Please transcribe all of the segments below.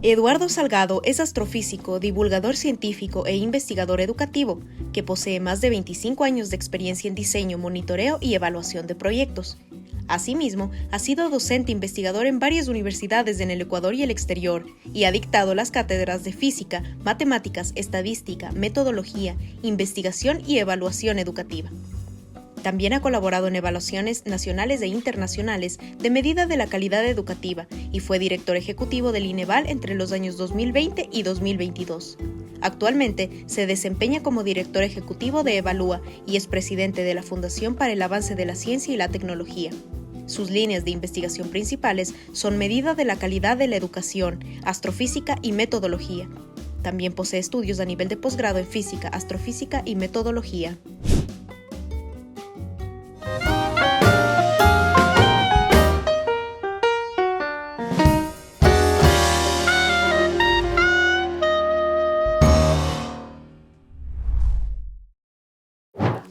Eduardo Salgado es astrofísico, divulgador científico e investigador educativo, que posee más de 25 años de experiencia en diseño, monitoreo y evaluación de proyectos. Asimismo, ha sido docente investigador en varias universidades en el Ecuador y el exterior, y ha dictado las cátedras de física, matemáticas, estadística, metodología, investigación y evaluación educativa. También ha colaborado en evaluaciones nacionales e internacionales de medida de la calidad educativa y fue director ejecutivo del INEVAL entre los años 2020 y 2022. Actualmente se desempeña como director ejecutivo de Evalúa y es presidente de la Fundación para el Avance de la Ciencia y la Tecnología. Sus líneas de investigación principales son medida de la calidad de la educación, astrofísica y metodología. También posee estudios a nivel de posgrado en física, astrofísica y metodología.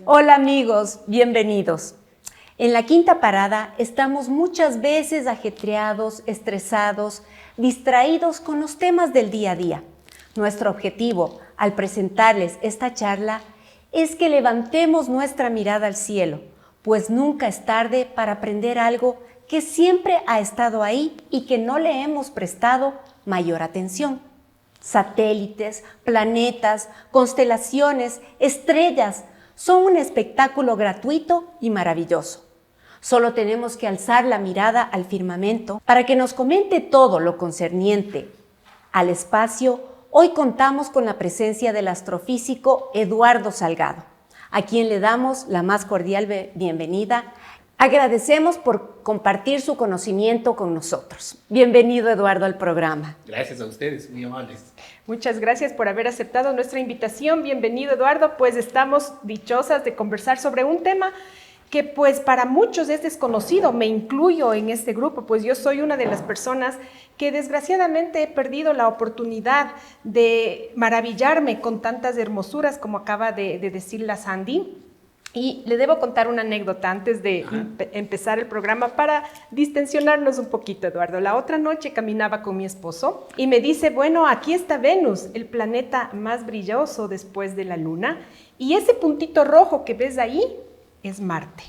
Hola amigos, bienvenidos. En la quinta parada estamos muchas veces ajetreados, estresados, distraídos con los temas del día a día. Nuestro objetivo al presentarles esta charla es que levantemos nuestra mirada al cielo, pues nunca es tarde para aprender algo que siempre ha estado ahí y que no le hemos prestado mayor atención. Satélites, planetas, constelaciones, estrellas, son un espectáculo gratuito y maravilloso. Solo tenemos que alzar la mirada al firmamento para que nos comente todo lo concerniente al espacio. Hoy contamos con la presencia del astrofísico Eduardo Salgado, a quien le damos la más cordial bienvenida. Agradecemos por compartir su conocimiento con nosotros. Bienvenido, Eduardo, al programa. Gracias a ustedes, muy amables. Muchas gracias por haber aceptado nuestra invitación. Bienvenido, Eduardo. Pues estamos dichosas de conversar sobre un tema que pues para muchos es desconocido. Me incluyo en este grupo, pues yo soy una de las personas que desgraciadamente he perdido la oportunidad de maravillarme con tantas hermosuras como acaba de decir la Sandy. Y le debo contar una anécdota antes de empezar el programa para distensionarnos un poquito, Eduardo. La otra noche caminaba con mi esposo y me dice, bueno, aquí está Venus, el planeta más brilloso después de la Luna, y ese puntito rojo que ves ahí es Marte.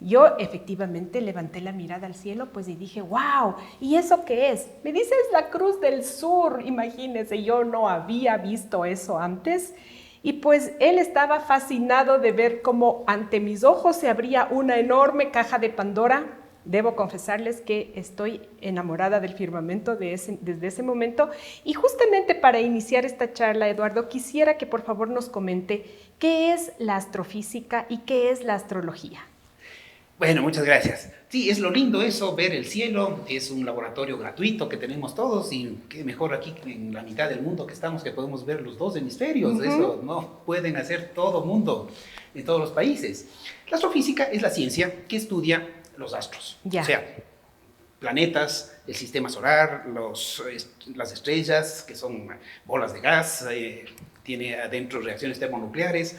Yo efectivamente levanté la mirada al cielo pues y dije, wow, ¿y eso qué es? Me dice, es la Cruz del Sur. Imagínense, yo no había visto eso antes. Y pues él estaba fascinado de ver cómo ante mis ojos se abría una enorme caja de Pandora. Debo confesarles que estoy enamorada del firmamento desde ese momento. Y justamente para iniciar esta charla, Eduardo, quisiera que por favor nos comente qué es la astrofísica y qué es la astrología. Bueno, muchas gracias. Sí, es lo lindo eso, ver el cielo, es un laboratorio gratuito que tenemos todos y qué mejor aquí en la mitad del mundo que estamos, que podemos ver los dos hemisferios. Eso no pueden hacer todo mundo en todos los países. La astrofísica es la ciencia que estudia los astros, o sea, planetas, el sistema solar, las estrellas, que son bolas de gas, tiene adentro reacciones termonucleares,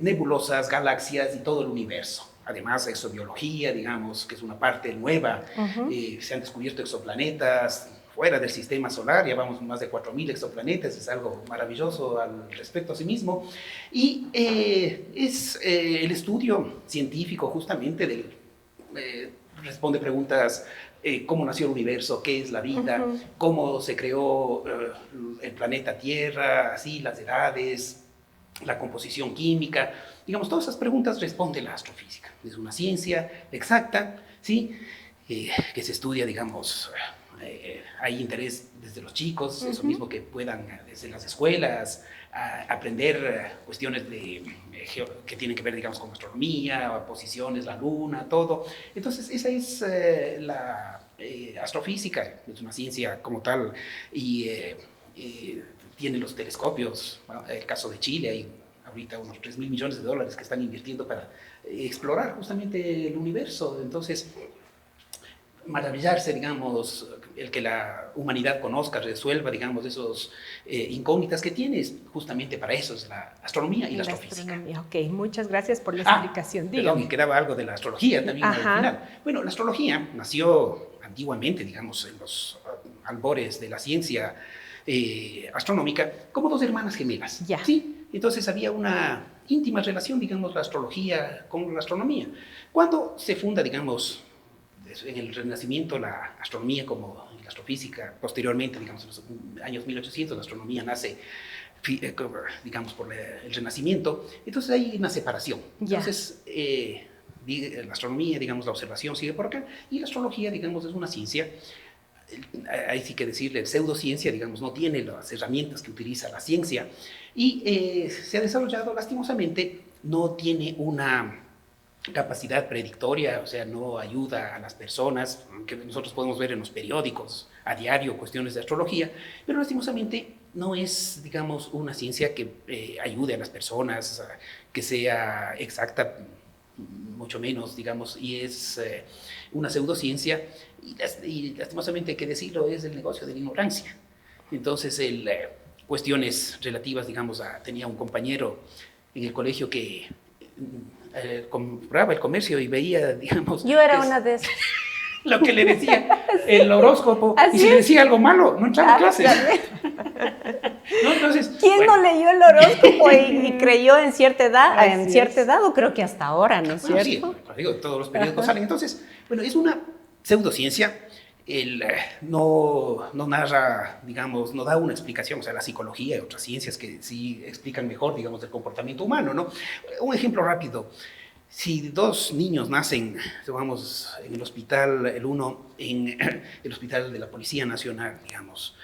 nebulosas, galaxias y todo el universo. Además, exobiología, digamos, que es una parte nueva. Se han descubierto exoplanetas fuera del sistema solar, ya vamos más de 4.000 exoplanetas, es algo maravilloso al respecto a sí mismo. Y es el estudio científico justamente responde preguntas, cómo nació el universo, qué es la vida, cómo se creó el planeta Tierra, así las edades, la composición química. Digamos, todas esas preguntas responde la astrofísica. Es una ciencia exacta, ¿sí? Que se estudia, digamos, hay interés desde los chicos, eso mismo que puedan desde las escuelas aprender cuestiones que tienen que ver, digamos, con astronomía, posiciones, la luna, todo. Entonces, esa es la astrofísica, es una ciencia como tal, y tiene los telescopios. Bueno, el caso de Chile, hay ahorita unos $3.000 millones que están invirtiendo para explorar justamente el universo. Entonces, maravillarse, digamos, el que la humanidad conozca, resuelva, digamos, esos incógnitas que tienes, justamente para eso es la astronomía y la astrofísica. Ok, muchas gracias por la explicación. Perdón, y quedaba algo de la astrología también al final. Bueno, la astrología nació antiguamente, digamos, albores de la ciencia astronómica como dos hermanas gemelas. Ya. ¿Sí? Entonces había una íntima relación, digamos, la astrología con la astronomía. Cuando se funda, digamos, en el Renacimiento la astronomía como la astrofísica, posteriormente, digamos, en los años 1800, la astronomía nace, digamos, por el Renacimiento, entonces hay una separación. Ya. Entonces, la astronomía, digamos, la observación sigue por acá, y la astrología, digamos, es una ciencia, hay sí que decirle, pseudociencia, digamos, no tiene las herramientas que utiliza la ciencia, y se ha desarrollado, lastimosamente, no tiene una capacidad predictoria, o sea, no ayuda a las personas, que nosotros podemos ver en los periódicos a diario cuestiones de astrología, pero lastimosamente no es, digamos, una ciencia que ayude a las personas, que sea exacta, mucho menos, digamos, y es una pseudociencia, y lastimosamente hay que decirlo, es el negocio de la ignorancia. Entonces, cuestiones relativas, digamos, tenía un compañero en el colegio que compraba el comercio y veía, digamos... Yo era una de esas. Lo que le decía el horóscopo, Así y si es. le decía algo malo, no entraba a clases. ¿No? Entonces, ¿Quién bueno, no leyó el horóscopo y creyó en cierta edad? Así En cierta es. edad, o creo que hasta ahora, ¿no es bueno, sí, cierto? digo, todos los periódicos salen. Entonces, bueno, es una pseudociencia. No narra, digamos, no da una explicación, o sea, la psicología y otras ciencias que sí explican mejor, digamos, el comportamiento humano, ¿no? Un ejemplo rápido. Si dos niños nacen, digamos, en el hospital, el uno en el hospital de la Policía Nacional, digamos,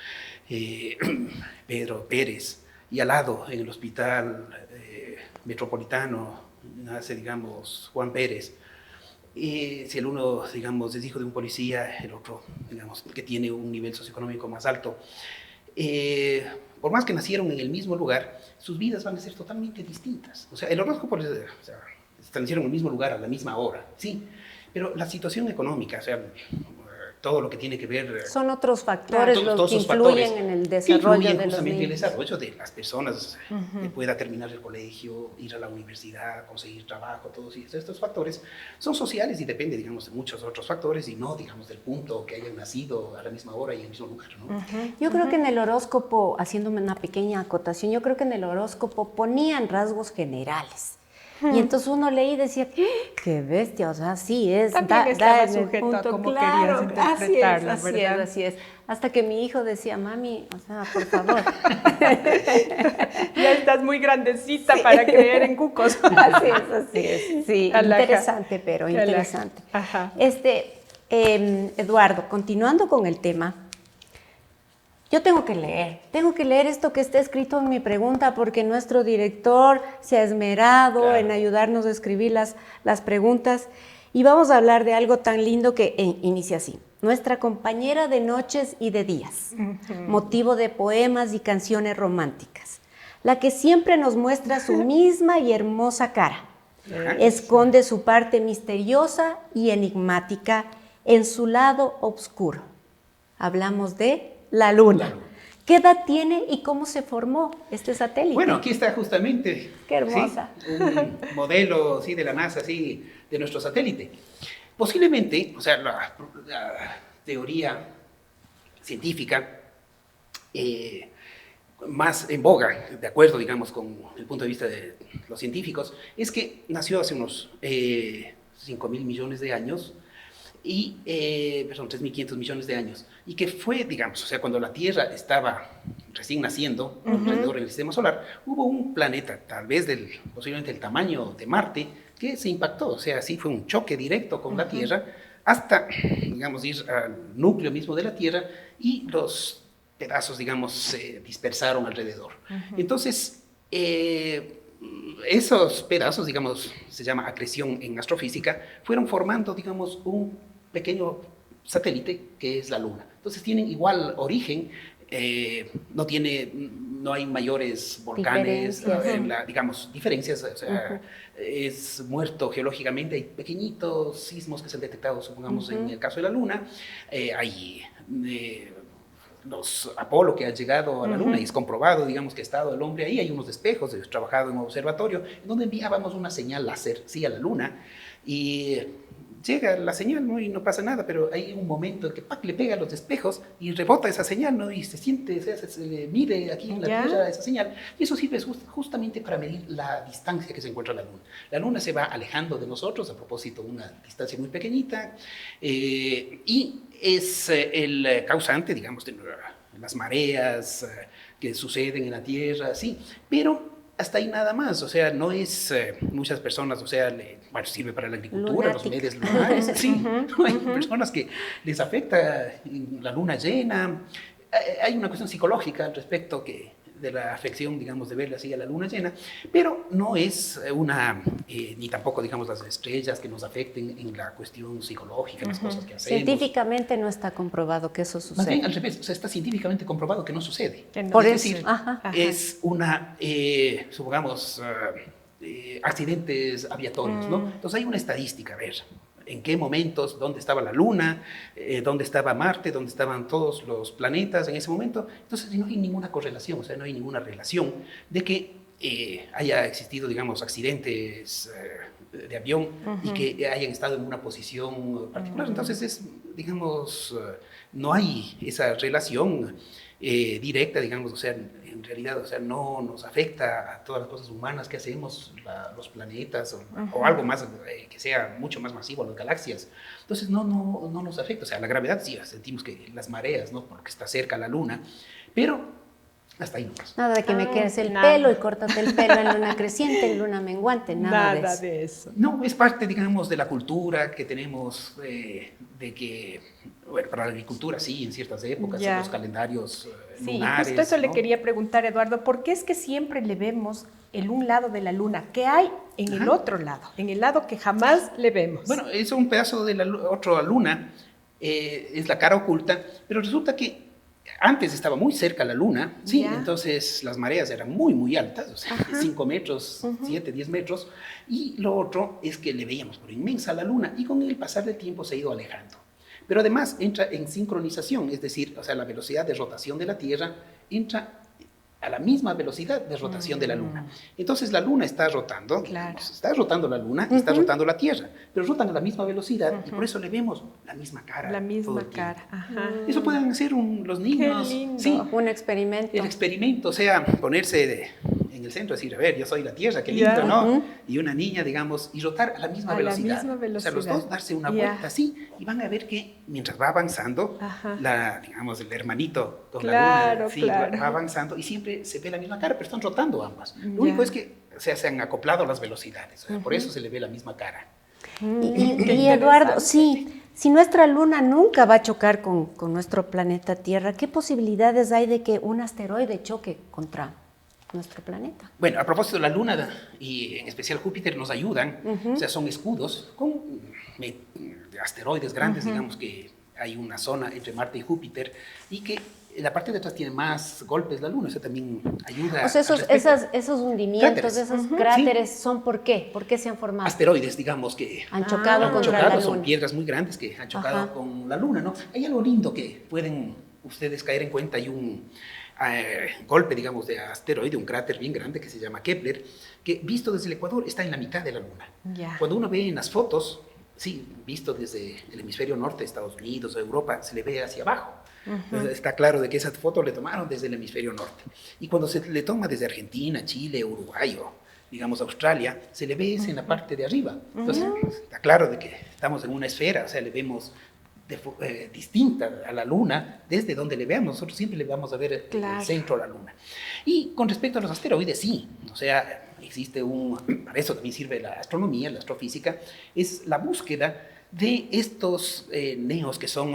Pedro Pérez, y al lado en el hospital metropolitano nace, digamos, Juan Pérez, si el uno, digamos, es hijo de un policía, el otro, digamos, que tiene un nivel socioeconómico más alto, por más que nacieron en el mismo lugar, sus vidas van a ser totalmente distintas. O sea, el horóscopo, o sea, nacieron en el mismo lugar a la misma hora, sí, pero la situación económica, o sea, todo lo que tiene que ver... Son otros factores todos los que esos influyen factores en el que desarrollo influyen de los justamente en el niños. desarrollo de las personas, que pueda terminar el colegio, ir a la universidad, conseguir trabajo, todos estos factores son sociales y depende, digamos, de muchos otros factores y no, digamos, del punto que hayan nacido a la misma hora y en el mismo lugar, ¿no? Yo creo que en el horóscopo, haciéndome una pequeña acotación, yo creo que en el horóscopo ponían rasgos generales. Y entonces uno leía y decía, qué bestia, o sea, sí es. También estaba en el sujeto a punto, cómo claro, querías interpretarlo, así es, ¿verdad? así es. Hasta que mi hijo decía, mami, o sea, por favor. Ya estás muy grandecita para creer en cucos. Así es, sí, Alaja. interesante, pero Alaja. interesante. Ajá. Eduardo, continuando con el tema, yo tengo que leer esto que está escrito en mi pregunta porque nuestro director se ha esmerado Claro. en ayudarnos a escribir las preguntas y vamos a hablar de algo tan lindo que inicia así. Nuestra compañera de noches y de días, motivo de poemas y canciones románticas, la que siempre nos muestra su misma y hermosa cara, esconde su parte misteriosa y enigmática en su lado oscuro. Hablamos de la Luna. La Luna. ¿Qué edad tiene y cómo se formó este satélite? Bueno, aquí está justamente. Qué hermosa. ¿Sí? Un modelo, sí, de la NASA, sí, de nuestro satélite. Posiblemente, o sea, la teoría científica más en boga, de acuerdo, digamos, con el punto de vista de los científicos, es que nació hace unos 5.000 millones de años, perdón, 3.500 millones de años, y que fue, digamos, o sea, cuando la Tierra estaba recién naciendo alrededor del sistema solar, hubo un planeta, tal vez posiblemente el tamaño de Marte, que se impactó, o sea, sí fue un choque directo con la Tierra, hasta, digamos, ir al núcleo mismo de la Tierra, y los pedazos, digamos, se dispersaron alrededor. Entonces, esos pedazos, digamos, se llama acreción en astrofísica, fueron formando, digamos, un pequeño satélite que es la Luna. Entonces tienen igual origen, no hay mayores volcanes, digamos, diferencias, o sea, es muerto geológicamente, hay pequeñitos sismos que se han detectado, supongamos, en el caso de la Luna, hay los Apolo que han llegado a la Luna y es comprobado, digamos, que ha estado el hombre ahí, hay unos espejos, he trabajado en un observatorio, en donde enviábamos una señal láser, sí, a la Luna, y llega la señal, ¿no? Y no pasa nada, pero hay un momento en que ¡pac! Le pega a los espejos y rebota esa señal, ¿no? Y se siente, se le mide aquí en la Tierra esa señal, y eso sirve justamente para medir la distancia que se encuentra la Luna. La Luna se va alejando de nosotros, a propósito, una distancia muy pequeñita, y es el causante, digamos, de las mareas que suceden en la Tierra, sí, pero hasta ahí nada más, o sea, no es muchas personas, o sea, bueno, sirve para la agricultura, los medios lunares, sí, hay personas que les afecta la luna llena, hay una cuestión psicológica al respecto de la afección, digamos, de verla así a la luna llena, pero no es ni tampoco, digamos, las estrellas que nos afecten en la cuestión psicológica, en las cosas que hacemos. Científicamente no está comprobado que eso sucede. Más bien al revés, o sea, está científicamente comprobado que no sucede. Por es eso. decir, es una, supongamos, accidentes aviatorios, ¿no? Entonces hay una estadística, a ver, en qué momentos, dónde estaba la Luna, dónde estaba Marte, dónde estaban todos los planetas en ese momento. Entonces no hay ninguna correlación, o sea, no hay ninguna relación de que haya existido, digamos, accidentes de avión y que hayan estado en una posición particular. Entonces digamos, no hay esa relación directa, digamos, o sea, en realidad, o sea, no nos afecta a todas las cosas humanas que hacemos, los planetas o algo más que sea mucho más masivo, las galaxias. Entonces no nos afecta, o sea, la gravedad sí, sentimos que las mareas, ¿no? Porque está cerca la Luna, pero hasta ahí nomás. Nada de que me quedes el pelo y córtate el pelo en luna creciente, en luna menguante, nada de eso. No, es parte, digamos, de la cultura que tenemos, de que, bueno, para la agricultura sí, en ciertas épocas, en los calendarios lunares. Justo eso, ¿no? Le quería preguntar, Eduardo, ¿por qué es que siempre le vemos el un lado de la luna? ¿Qué hay en el otro lado? En el lado que jamás le vemos. Bueno, es un pedazo de la otra luna, es la cara oculta, pero resulta que antes estaba muy cerca la Luna, sí, entonces las mareas eran muy, muy altas, o sea, 5 metros, 7, 10 metros, y lo otro es que le veíamos por inmensa la Luna, y con el pasar del tiempo se ha ido alejando. Pero además entra en sincronización, es decir, o sea, la velocidad de rotación de la Tierra entra a la misma velocidad de rotación de la Luna. Entonces la Luna está rotando, está rotando la Luna, está rotando la Tierra, pero rotan a la misma velocidad y por eso le vemos la misma cara. La misma cara. Eso pueden hacer los niños. Qué lindo. Sí, un experimento. El experimento, o sea, ponerse en el centro, decir, a ver, yo soy la Tierra, qué lindo, ¿no? Y una niña, digamos, y rotar a la misma velocidad. O sea, los dos darse una vuelta así y van a ver que mientras va avanzando, digamos, el hermanito con la Luna, sí, va avanzando y siempre se ve la misma cara, pero están rotando ambas. Lo único es que, o sea, se han acoplado las velocidades, o sea, por eso se le ve la misma cara. Y Eduardo, sí, si nuestra Luna nunca va a chocar con nuestro planeta Tierra, ¿qué posibilidades hay de que un asteroide choque contra nuestro planeta? Bueno, a propósito, la Luna y en especial Júpiter nos ayudan, o sea, son escudos con asteroides grandes, digamos que hay una zona entre Marte y Júpiter y que la parte de atrás tiene más golpes la Luna, eso también ayuda. O sea, esos hundimientos, esos cráteres, ¿son por qué? ¿Por qué se han formado? Asteroides, digamos, que han chocado contra la Luna. Son piedras muy grandes que han chocado con la Luna, ¿no? Hay algo lindo que pueden ustedes caer en cuenta, hay un golpe, digamos, de asteroide, un cráter bien grande que se llama Kepler, que visto desde el Ecuador está en la mitad de la Luna. Cuando uno ve en las fotos, sí, visto desde el hemisferio norte, Estados Unidos o Europa, se le ve hacia abajo. Está claro de que esa foto le tomaron desde el hemisferio norte. Y cuando se le toma desde Argentina, Chile, Uruguay o, digamos, Australia, se le ve en la parte de arriba. Entonces, está claro de que estamos en una esfera, o sea, le vemos distinta a la Luna desde donde le veamos. Nosotros siempre le vamos a ver el centro de la Luna. Y con respecto a los asteroides, sí, o sea, existe para eso también sirve la astronomía, la astrofísica, es la búsqueda de estos neos que son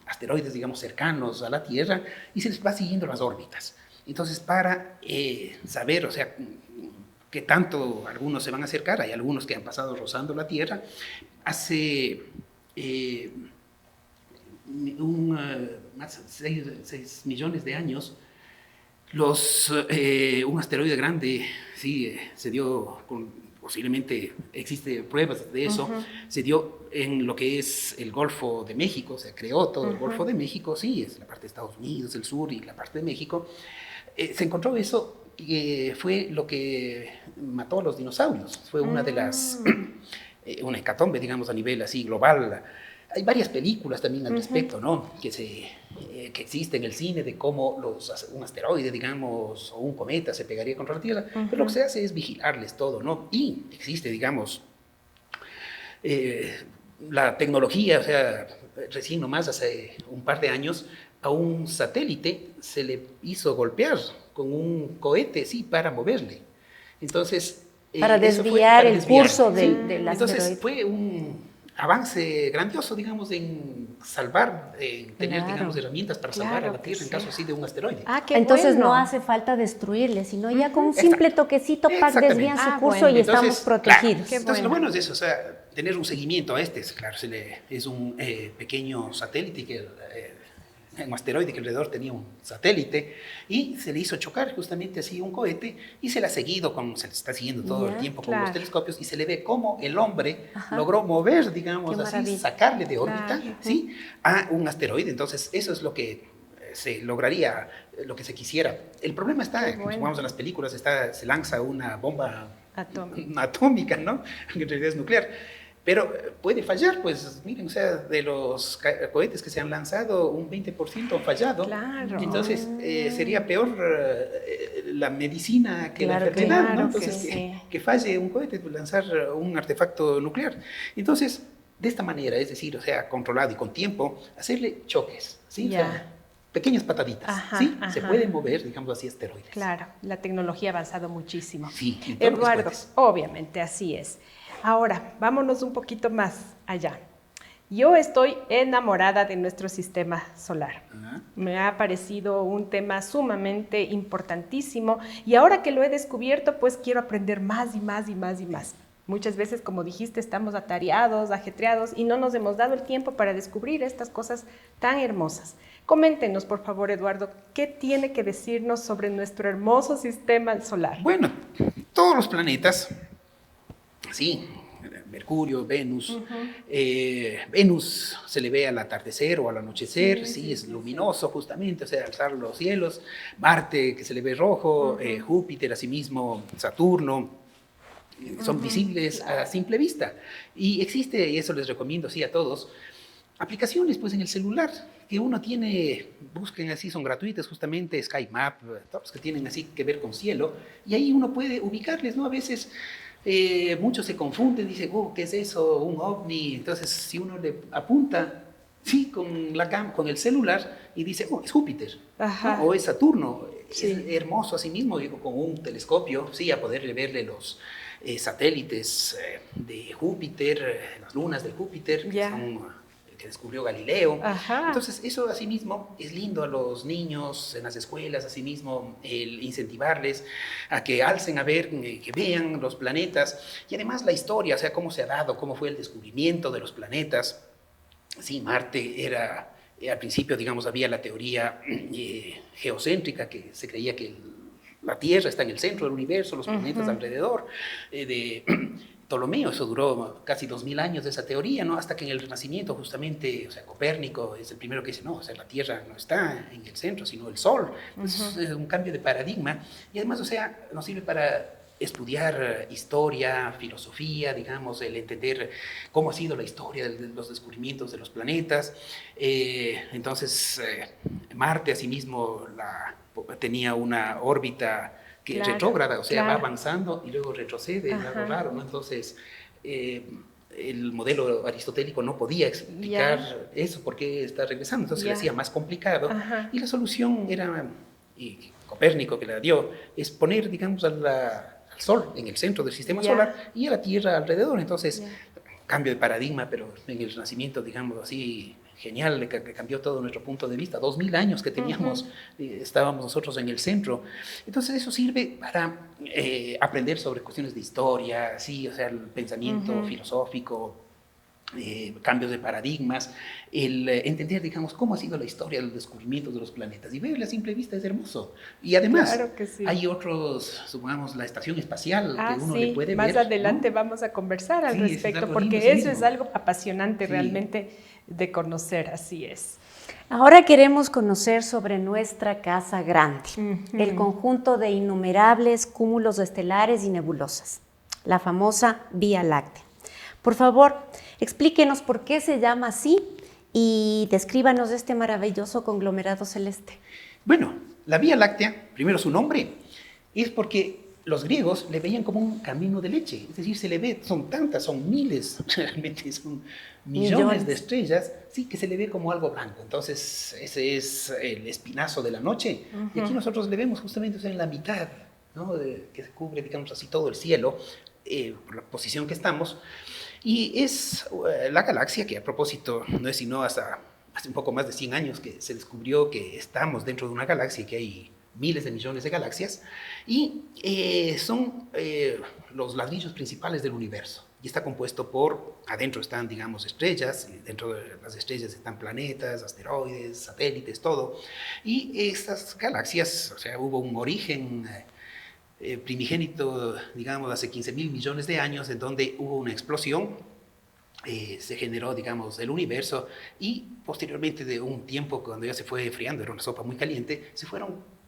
asteroides, digamos, cercanos a la Tierra, y se les va siguiendo las órbitas. Entonces, para saber, o sea, qué tanto algunos se van a acercar, hay algunos que han pasado rozando la Tierra, hace más 6 millones de años, Un asteroide grande, sí, se dio, posiblemente existe pruebas de eso, se dio en lo que es el Golfo de México, se creó todo el Golfo de México, sí, es la parte de Estados Unidos, el sur y la parte de México. Se encontró eso y fue lo que mató a los dinosaurios, fue una de las, una hecatombe, digamos, a nivel así global. Hay varias películas también al respecto, ¿no? Que existe en el cine de cómo un asteroide, digamos, o un cometa se pegaría contra la Tierra, pero lo que se hace es vigilarles todo, ¿no? Y existe, digamos, la tecnología, o sea, recién nomás hace un par de años, a un satélite se le hizo golpear con un cohete, sí, para moverle. Entonces... para desviar el curso del asteroide. Entonces fue un avance grandioso, digamos, en salvar, en tener, digamos, herramientas para salvar a la Tierra en caso así de un asteroide. Entonces no hace falta destruirle, sino ya con un simple toquecito desvían su curso y estamos protegidos. Claro. Entonces lo bueno es eso, o sea, tener un seguimiento a claro, es un pequeño satélite un asteroide que alrededor tenía un satélite y se le hizo chocar justamente así un cohete y se le ha seguido, se le está siguiendo todo el tiempo con los telescopios y se le ve cómo el hombre logró mover, digamos así, sacarle de órbita ¿sí? a un asteroide. Entonces eso es lo que se lograría, lo que se quisiera. El problema está, como vamos en las películas, se lanza una bomba atómica, ¿no? Que en realidad es nuclear. Pero puede fallar, pues miren, o sea, de los cohetes que se han lanzado, un 20% han fallado. Claro. Entonces, sería peor la medicina que la enfermedad, ¿no? Entonces, que falle un cohete, pues, lanzar un artefacto nuclear. Entonces, de esta manera, es decir, o sea, controlado y con tiempo, hacerle choques, ¿sí? O sea, pequeñas pataditas, ¿sí? Se pueden mover, digamos así, asteroides. Claro, la tecnología ha avanzado muchísimo. Sí, Eduardo, obviamente, así es. Ahora, vámonos un poquito más allá. Yo estoy enamorada de nuestro sistema solar. Me ha parecido un tema sumamente importantísimo y ahora que lo he descubierto, pues quiero aprender más y más y más y más. Muchas veces, como dijiste, estamos atareados, ajetreados y no nos hemos dado el tiempo para descubrir estas cosas tan hermosas. Coméntenos, por favor, Eduardo, ¿qué tiene que decirnos sobre nuestro hermoso sistema solar? Bueno, todos los planetas, sí, Mercurio, Venus. Venus se le ve al atardecer o al anochecer, sí, es luminoso justamente, o sea, alzar los cielos. Marte, que se le ve rojo, Júpiter, asimismo, Saturno, son visibles a simple vista. Y existe, y eso les recomiendo, sí, a todos, aplicaciones pues en el celular que uno tiene, busquen así, son gratuitas justamente, SkyMap, todos que tienen así que ver con cielo, y ahí uno puede ubicarles, ¿no? A veces muchos se confunden, dicen, ¿qué es eso? Un ovni. Entonces, si uno le apunta, sí, con el celular y dice, es Júpiter, ¿no? O es Saturno, es hermoso así mismo, digo, con un telescopio, sí, a poder verle los satélites de Júpiter, las lunas de Júpiter, que descubrió Galileo. Entonces, eso asimismo es lindo a los niños en las escuelas, asimismo, el incentivarles a que alcen a ver, que vean los planetas y además la historia, o sea, cómo se ha dado, cómo fue el descubrimiento de los planetas. Sí, Marte era, al principio, digamos, había la teoría geocéntrica, que se creía que la Tierra está en el centro del universo, los planetas alrededor de Ptolomeo. Eso duró casi 2000 años de esa teoría, ¿no? Hasta que en el Renacimiento justamente, o sea, Copérnico es el primero que dice, no, o sea, la Tierra no está en el centro, sino el Sol. Entonces, es un cambio de paradigma y además, o sea, nos sirve para estudiar historia, filosofía, digamos, el entender cómo ha sido la historia de los descubrimientos de los planetas. Entonces, Marte, asimismo, tenía una órbita retrógrada, o sea, va avanzando y luego retrocede, es algo raro, ¿no? Entonces, el modelo aristotélico no podía explicar eso, por qué está regresando, entonces le hacía más complicado, y la solución era, y Copérnico que la dio, es poner, digamos, al Sol en el centro del sistema solar y a la Tierra alrededor. Entonces, cambio de paradigma, pero en el Renacimiento, digamos así, genial, que cambió todo nuestro punto de vista. 2000 años que teníamos, estábamos nosotros en el centro. Entonces eso sirve para aprender sobre cuestiones de historia, sí, o sea, el pensamiento filosófico, cambios de paradigmas, el entender, digamos, cómo ha sido la historia de los descubrimientos de los planetas. Y verlo a simple vista es hermoso. Y además, Claro que sí. hay otros, supongamos, la estación espacial que uno le puede más ver. Más adelante, ¿no? Vamos a conversar al respecto, porque eso es algo apasionante realmente de conocer, así es. Ahora queremos conocer sobre nuestra casa grande, el conjunto de innumerables cúmulos estelares y nebulosas, la famosa Vía Láctea. Por favor, explíquenos por qué se llama así y descríbanos este maravilloso conglomerado celeste. Bueno, la Vía Láctea, primero su nombre, es porque los griegos le veían como un camino de leche, es decir, se le ve, son tantas, son miles, realmente son millones de estrellas, sí, que se le ve como algo blanco. Entonces, ese es el espinazo de la noche, y aquí nosotros le vemos justamente en la mitad, ¿no? Que se cubre, digamos así, todo el cielo, por la posición que estamos. Y es la galaxia que, a propósito, no es sino hasta hace un poco más de 100 años que se descubrió que estamos dentro de una galaxia y que hay miles de millones de galaxias, y son los ladrillos principales del universo. Y está compuesto por, adentro están, digamos, estrellas, y dentro de las estrellas están planetas, asteroides, satélites, todo. Y estas galaxias, o sea, hubo un origen primigénito, digamos, hace 15.000 millones de años, en donde hubo una explosión, se generó, digamos, el universo, y posteriormente de un tiempo, cuando ya se fue enfriando, era una sopa muy caliente, se fueron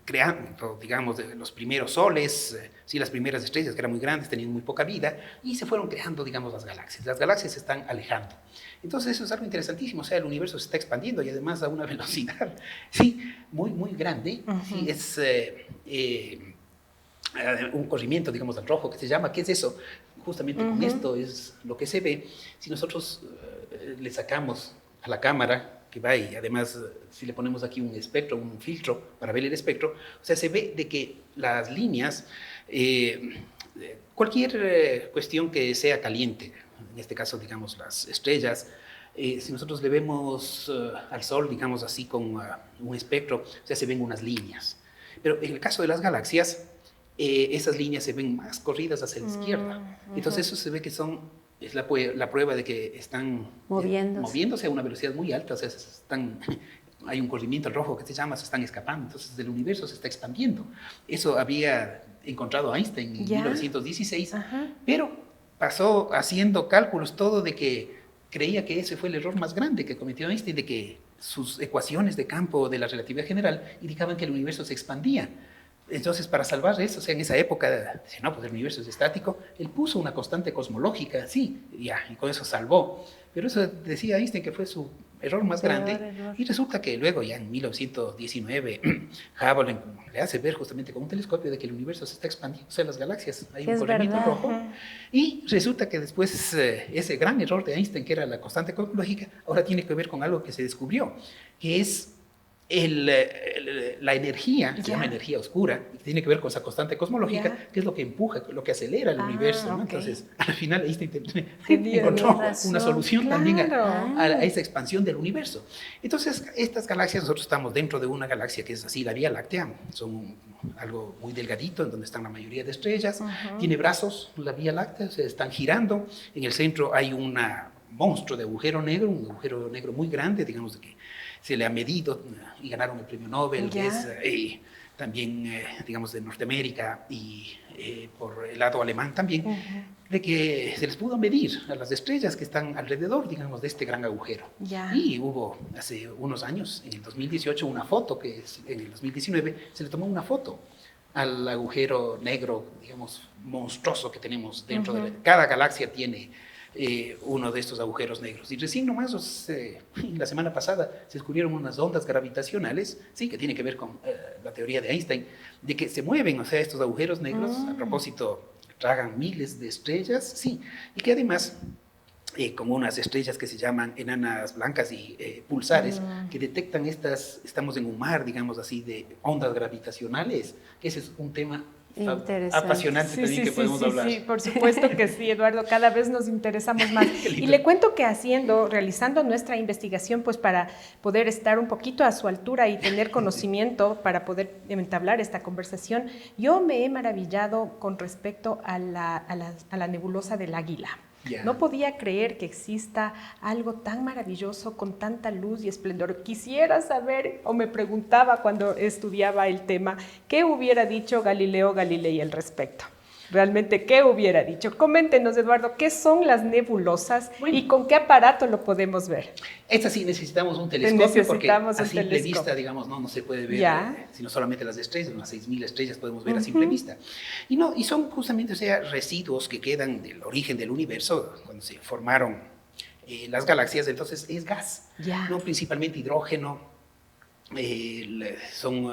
creando, digamos, los primeros soles, sí, las primeras estrellas que eran muy grandes, tenían muy poca vida, y se fueron creando, digamos, las galaxias. Las galaxias se están alejando. Entonces eso es algo interesantísimo, o sea, el universo se está expandiendo y además a una velocidad, sí, muy, muy grande. Sí, es un corrimiento, digamos, al rojo, que se llama. ¿Qué es eso? Justamente con esto es lo que se ve. Si nosotros le sacamos a la cámara, que va, y además si le ponemos aquí un espectro, un filtro para ver el espectro, o sea, se ve de que las líneas, cualquier cuestión que sea caliente, en este caso, digamos, las estrellas, si nosotros le vemos al Sol, digamos así, con un espectro, o sea, se ven unas líneas. Pero en el caso de las galaxias, esas líneas se ven más corridas hacia la izquierda. Entonces eso se ve que es la prueba de que están moviéndose a una velocidad muy alta, o sea, hay un corrimiento rojo que se llama, se están escapando, entonces el universo se está expandiendo. Eso había encontrado Einstein en 1916, pero pasó haciendo cálculos todo de que creía que ese fue el error más grande que cometió Einstein, de que sus ecuaciones de campo de la relatividad general indicaban que el universo se expandía. Entonces, para salvar eso, o sea, en esa época, decía, no, pues el universo es estático, él puso una constante cosmológica, sí, ya, y con eso salvó. Pero eso decía Einstein que fue su error más grande. Y resulta que luego, ya en 1919, Hubble le hace ver justamente con un telescopio de que el universo se está expandiendo, o sea, las galaxias, hay un corrimiento rojo. Y resulta que después ese gran error de Einstein, que era la constante cosmológica, ahora tiene que ver con algo que se descubrió, que es la energía, se llama energía oscura, y tiene que ver con esa constante cosmológica, que es lo que empuja, lo que acelera el universo, ¿no? Entonces, al final Einstein encontró una solución también a esa expansión del universo. Entonces, estas galaxias, nosotros estamos dentro de una galaxia que es así, la Vía Láctea, son algo muy delgadito, en donde están la mayoría de estrellas, tiene brazos, la Vía Láctea, se están girando, en el centro hay un monstruo de agujero negro, un agujero negro muy grande, digamos de que se le ha medido y ganaron el premio Nobel, que es también, digamos, de Norteamérica y por el lado alemán también, de que se les pudo medir a las estrellas que están alrededor, digamos, de este gran agujero. Y hubo hace unos años, en el 2018, una foto, que en el 2019 se le tomó una foto al agujero negro, digamos, monstruoso que tenemos dentro de cada galaxia tiene uno de estos agujeros negros. Y recién nomás, la semana pasada, se descubrieron unas ondas gravitacionales, sí, que tiene que ver con la teoría de Einstein, de que se mueven, o sea, estos agujeros negros, a propósito, tragan miles de estrellas, sí, y que además, como unas estrellas que se llaman enanas blancas y pulsares, que detectan estamos en un mar, digamos así, de ondas gravitacionales, que ese es un tema apasionante también que podemos hablar. Sí, por supuesto que sí, Eduardo, cada vez nos interesamos más. Y le cuento que realizando nuestra investigación, pues para poder estar un poquito a su altura y tener conocimiento para poder entablar esta conversación, yo me he maravillado con respecto a la nebulosa del Águila. Ya. No podía creer que exista algo tan maravilloso con tanta luz y esplendor. Quisiera saber, o me preguntaba cuando estudiaba el tema, ¿qué hubiera dicho Galileo Galilei al respecto? Realmente, ¿qué hubiera dicho? Coméntenos, Eduardo, ¿qué son las nebulosas y con qué aparato lo podemos ver? Esta sí necesitamos un telescopio porque a simple telescopio. vista, digamos, no se puede ver, sino solamente las estrellas, unas 6.000 estrellas podemos ver a simple vista. Y son justamente, o sea, residuos que quedan del origen del universo, cuando se formaron las galaxias, entonces es gas, ¿no? Principalmente hidrógeno, son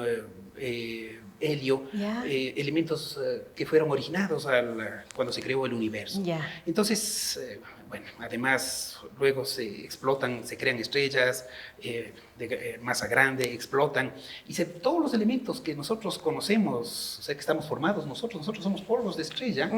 helio, elementos que fueron originados cuando se creó el universo. Entonces, bueno, además luego se explotan, se crean estrellas de masa grande, explotan, y todos los elementos que nosotros conocemos, o sea, que estamos formados nosotros somos polvos de estrella,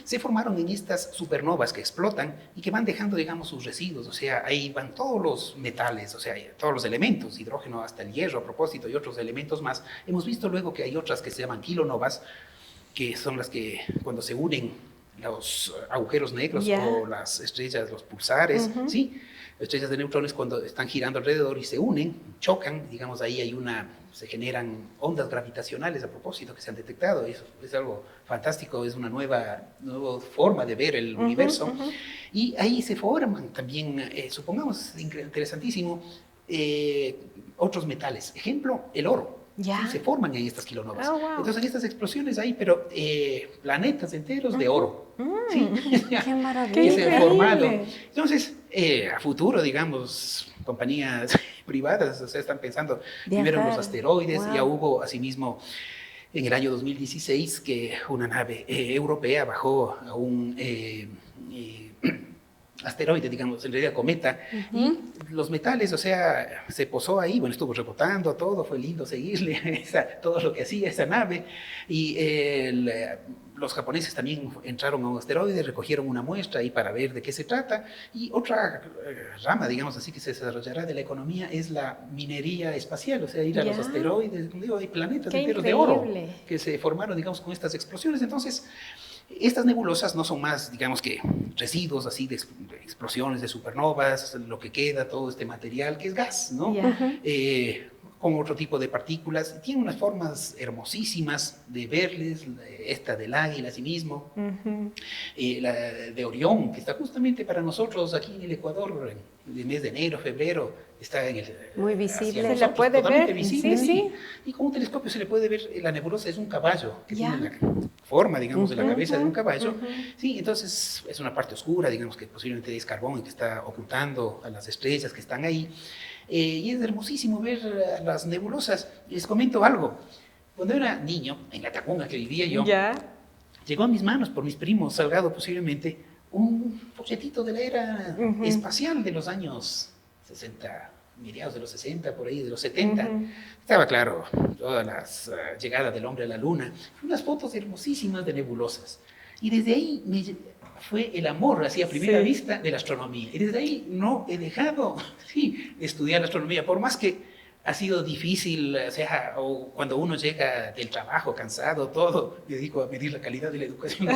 se formaron en estas supernovas que explotan y que van dejando, digamos, sus residuos, o sea, ahí van todos los metales, o sea, todos los elementos, hidrógeno hasta el hierro a propósito y otros elementos más. Hemos visto luego que hay otras que se llaman kilonovas, que son las que cuando se unen los agujeros negros o las estrellas, los pulsares, ¿sí? Estrellas de neutrones cuando están girando alrededor y se unen, chocan, digamos, ahí se generan ondas gravitacionales a propósito que se han detectado. Eso es algo fantástico, es una nueva forma de ver el universo. Y ahí se forman también, supongamos, interesantísimo, otros metales. Ejemplo, el oro. ¿Sí? Se forman en estas kilonovas. Entonces, en estas explosiones hay, pero planetas enteros de oro. ¿Sí? ¡Qué maravilla! Que se han formado. Entonces, a futuro, digamos, compañías privadas, o sea, están pensando primero en los asteroides. Ya hubo, asimismo, en el año 2016, que una nave europea bajó a un asteroide, digamos, en realidad cometa, y los metales, o sea, se posó ahí, bueno, estuvo rebotando todo, fue lindo seguirle todo lo que hacía esa nave, y los japoneses también entraron a un asteroide, recogieron una muestra ahí para ver de qué se trata, y otra rama, digamos así, que se desarrollará de la economía es la minería espacial, o sea, ir a los asteroides, como digo, hay planetas enteros de oro que se formaron, digamos, con estas explosiones. Entonces, estas nebulosas no son más, digamos, que residuos así de explosiones de supernovas, lo que queda, todo este material que es gas, ¿no? Con otro tipo de partículas. Tiene unas formas hermosísimas de verles, esta del águila, así mismo, la de Orión, que está justamente para nosotros aquí en el Ecuador, en el mes de enero, febrero, está muy visible. Se la puede ver, visible, sí. Y con un telescopio se le puede ver, la nebulosa es un caballo, que tiene la forma, digamos, de la cabeza de un caballo. Sí, entonces es una parte oscura, digamos, que posiblemente es carbón y que está ocultando a las estrellas que están ahí. Y es hermosísimo ver las nebulosas. Les comento algo. Cuando era niño, en la Tacunga que vivía yo, llegó a mis manos por mis primos, Salgado posiblemente, un folletito de la era espacial de los años 60, mediados de los 60, por ahí de los 70. Estaba claro, todas las llegadas del hombre a la luna. Unas fotos hermosísimas de nebulosas. Y desde ahí fue el amor, así a primera vista, de la astronomía. Y desde ahí no he dejado de estudiar la astronomía, por más que ha sido difícil, o sea, o cuando uno llega del trabajo cansado, todo, me dedico a medir la calidad de la educación.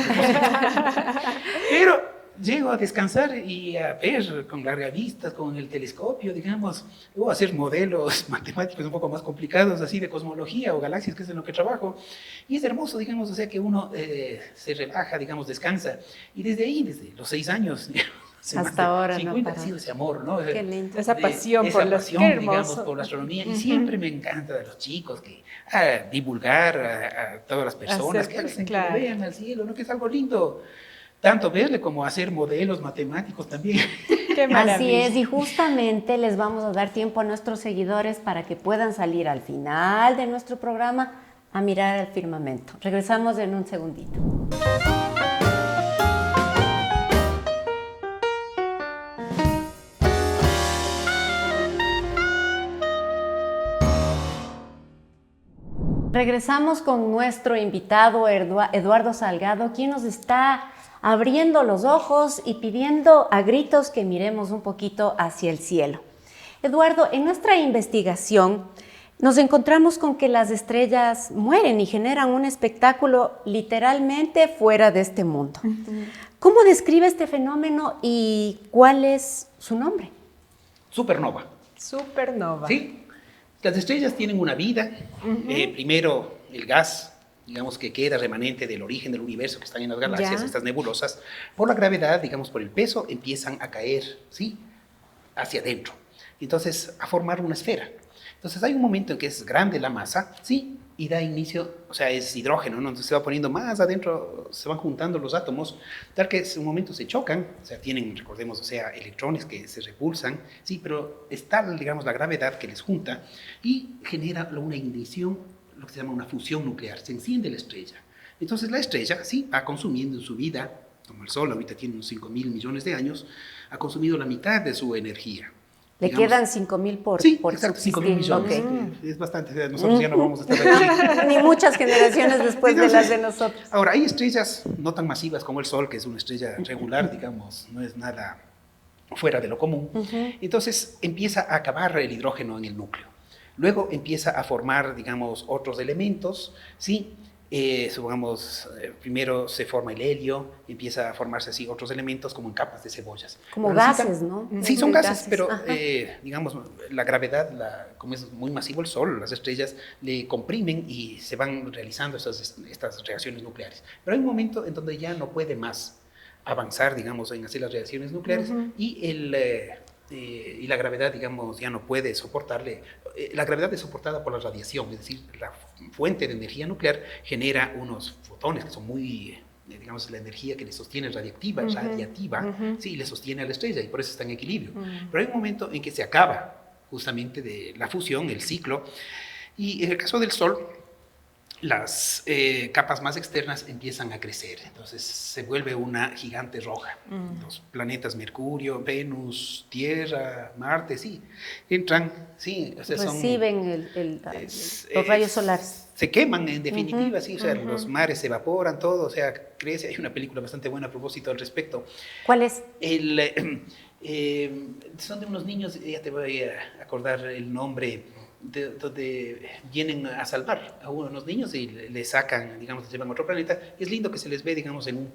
Pero llego a descansar y a ver con larga vista, con el telescopio, digamos, o hacer modelos matemáticos un poco más complicados, así de cosmología o galaxias, que es en lo que trabajo. Y es hermoso, digamos, o sea, que uno se relaja, digamos, descansa. Y desde ahí, desde los 6 años, hasta ahora 50 ha sido ese amor, ¿no? Qué lindo. Esa pasión digamos, por la astronomía. Y siempre me encanta de los chicos divulgar a todas las personas que vean al cielo, ¿no? Que es algo lindo. Tanto verle como hacer modelos matemáticos también. Qué maravilla. Así es, y justamente les vamos a dar tiempo a nuestros seguidores para que puedan salir al final de nuestro programa a mirar al firmamento. Regresamos en un segundito. Regresamos con nuestro invitado Eduardo Salgado, quien nos está abriendo los ojos y pidiendo a gritos que miremos un poquito hacia el cielo. Eduardo, en nuestra investigación nos encontramos con que las estrellas mueren y generan un espectáculo literalmente fuera de este mundo. ¿Cómo describe este fenómeno y cuál es su nombre? Supernova. Supernova. Sí, las estrellas tienen una vida. Primero, el gas, digamos, que queda remanente del origen del universo, que están en las galaxias, estas nebulosas, por la gravedad, digamos, por el peso, empiezan a caer, ¿sí?, hacia adentro. Entonces, a formar una esfera. Entonces, hay un momento en que es grande la masa, ¿sí?, y da inicio, o sea, es hidrógeno, ¿no? Entonces se va poniendo más adentro, se van juntando los átomos, tal que en un momento se chocan, o sea, tienen, recordemos, o sea, electrones que se repulsan, sí, pero es tal, digamos, la gravedad que les junta y genera una ignición, lo que se llama una fusión nuclear, se enciende la estrella. Entonces la estrella, sí, va consumiendo en su vida, como el Sol ahorita tiene unos 5.000 millones de años, ha consumido la mitad de su energía. Le quedan 5.000 por sí, por exacto, subsistir. 5.000 millones. Okay. Es bastante, nosotros ya no vamos a estar aquí. Ni muchas generaciones después de las de nosotros. Ahora, hay estrellas no tan masivas como el Sol, que es una estrella regular, digamos, no es nada fuera de lo común. Entonces empieza a acabar el hidrógeno en el núcleo. Luego empieza a formar, digamos, otros elementos, ¿sí? Supongamos, primero se forma el helio, empieza a formarse así otros elementos como en capas de cebollas. Como gases, ¿no? Sí, son gases, pero digamos, la gravedad, como es muy masivo el Sol, las estrellas le comprimen y se van realizando estas reacciones nucleares. Pero hay un momento en donde ya no puede más avanzar, digamos, en hacer las reacciones nucleares y la gravedad, digamos, ya no puede soportarle. La gravedad es soportada por la radiación, es decir, la fuente de energía nuclear genera unos fotones que son muy, digamos, la energía que le sostiene radiativa, sí, le sostiene a la estrella y por eso está en equilibrio. Pero hay un momento en que se acaba justamente de la fusión, el ciclo, y en el caso del Sol, las capas más externas empiezan a crecer, entonces se vuelve una gigante roja. Los planetas Mercurio, Venus, Tierra, Marte, sí, entran, sí, o sea, reciben los rayos solares. Se queman, en definitiva, sí, o sea, los mares se evaporan, todo, o sea, crece. Hay una película bastante buena a propósito al respecto. ¿Cuál es? Son de unos niños, ya te voy a acordar el nombre, donde vienen a salvar a unos niños y le sacan, digamos, les llevan a otro planeta. Es lindo que se les ve, digamos, en un,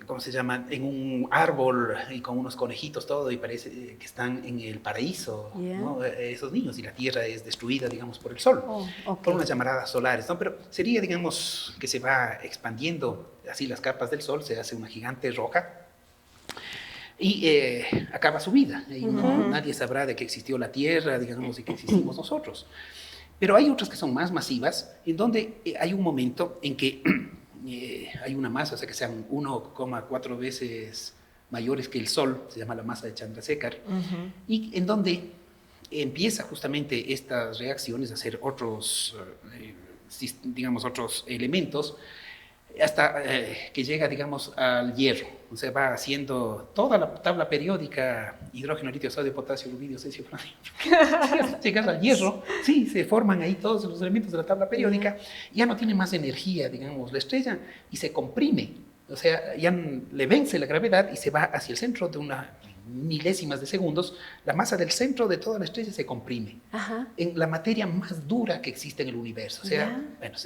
¿cómo se llama? En un árbol y con unos conejitos, todo, y parece que están en el paraíso, ¿no? Esos niños, y la Tierra es destruida, digamos, por el Sol, por unas llamaradas solares, ¿no? Pero sería, digamos, que se va expandiendo así las capas del Sol, se hace una gigante roja, y acaba su vida. Y nadie sabrá de que existió la Tierra, digamos, y que existimos nosotros. Pero hay otras que son más masivas, en donde hay un momento en que hay una masa, o sea, que sean 1,4 veces mayores que el Sol, se llama la masa de Chandrasekhar, y en donde empieza justamente estas reacciones a hacer otros, digamos, otros elementos, hasta que llega, digamos, al hierro. O sea, va haciendo toda la tabla periódica: hidrógeno, litio, sodio, potasio, aluminio, cesio, franio. Llegas al hierro, sí, se forman ahí todos los elementos de la tabla periódica, ya no tiene más energía, digamos, la estrella, y se comprime. O sea, ya le vence la gravedad y se va hacia el centro de unas milésimas de segundos. La masa del centro de toda la estrella se comprime en la materia más dura que existe en el universo. O sea, bueno,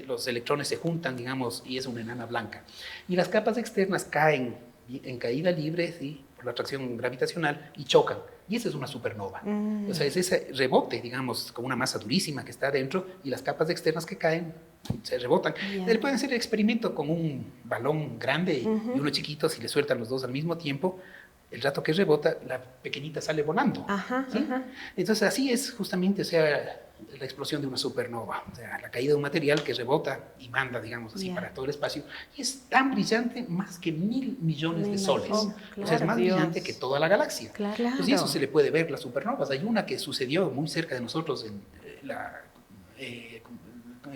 los electrones se juntan, digamos, y es una enana blanca. Y las capas externas caen en caída libre, ¿sí?, por la atracción gravitacional, y chocan. Y esa es una supernova. O sea, es ese rebote, digamos, con una masa durísima que está adentro, y las capas externas que caen se rebotan. Le pueden hacer el experimento con un balón grande y uno chiquito. Si le sueltan los dos al mismo tiempo, el rato que rebota, la pequeñita sale volando. ¿Sí? Entonces, así es justamente, o sea, la explosión de una supernova, o sea, la caída de un material que rebota y manda, digamos así, para todo el espacio, y es tan brillante, más que 1.000 millones de soles. O sea, es más brillante que toda la galaxia. Entonces, y eso se le puede ver las supernovas. Hay una que sucedió muy cerca de nosotros en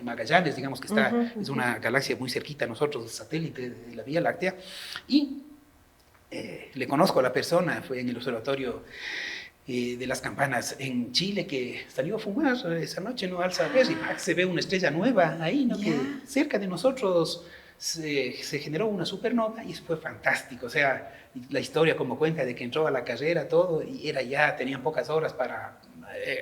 Magallanes, digamos, que está, es una galaxia muy cerquita a nosotros, satélite de la Vía Láctea, y le conozco a la persona, fue en el observatorio de las Campanas en Chile, que salió a fumar esa noche, ¿no? Al saber, y se ve una estrella nueva ahí, ¿no? Que cerca de nosotros se generó una supernova, y eso fue fantástico. O sea, la historia como cuenta de que entró a la carrera, todo, y tenían pocas horas para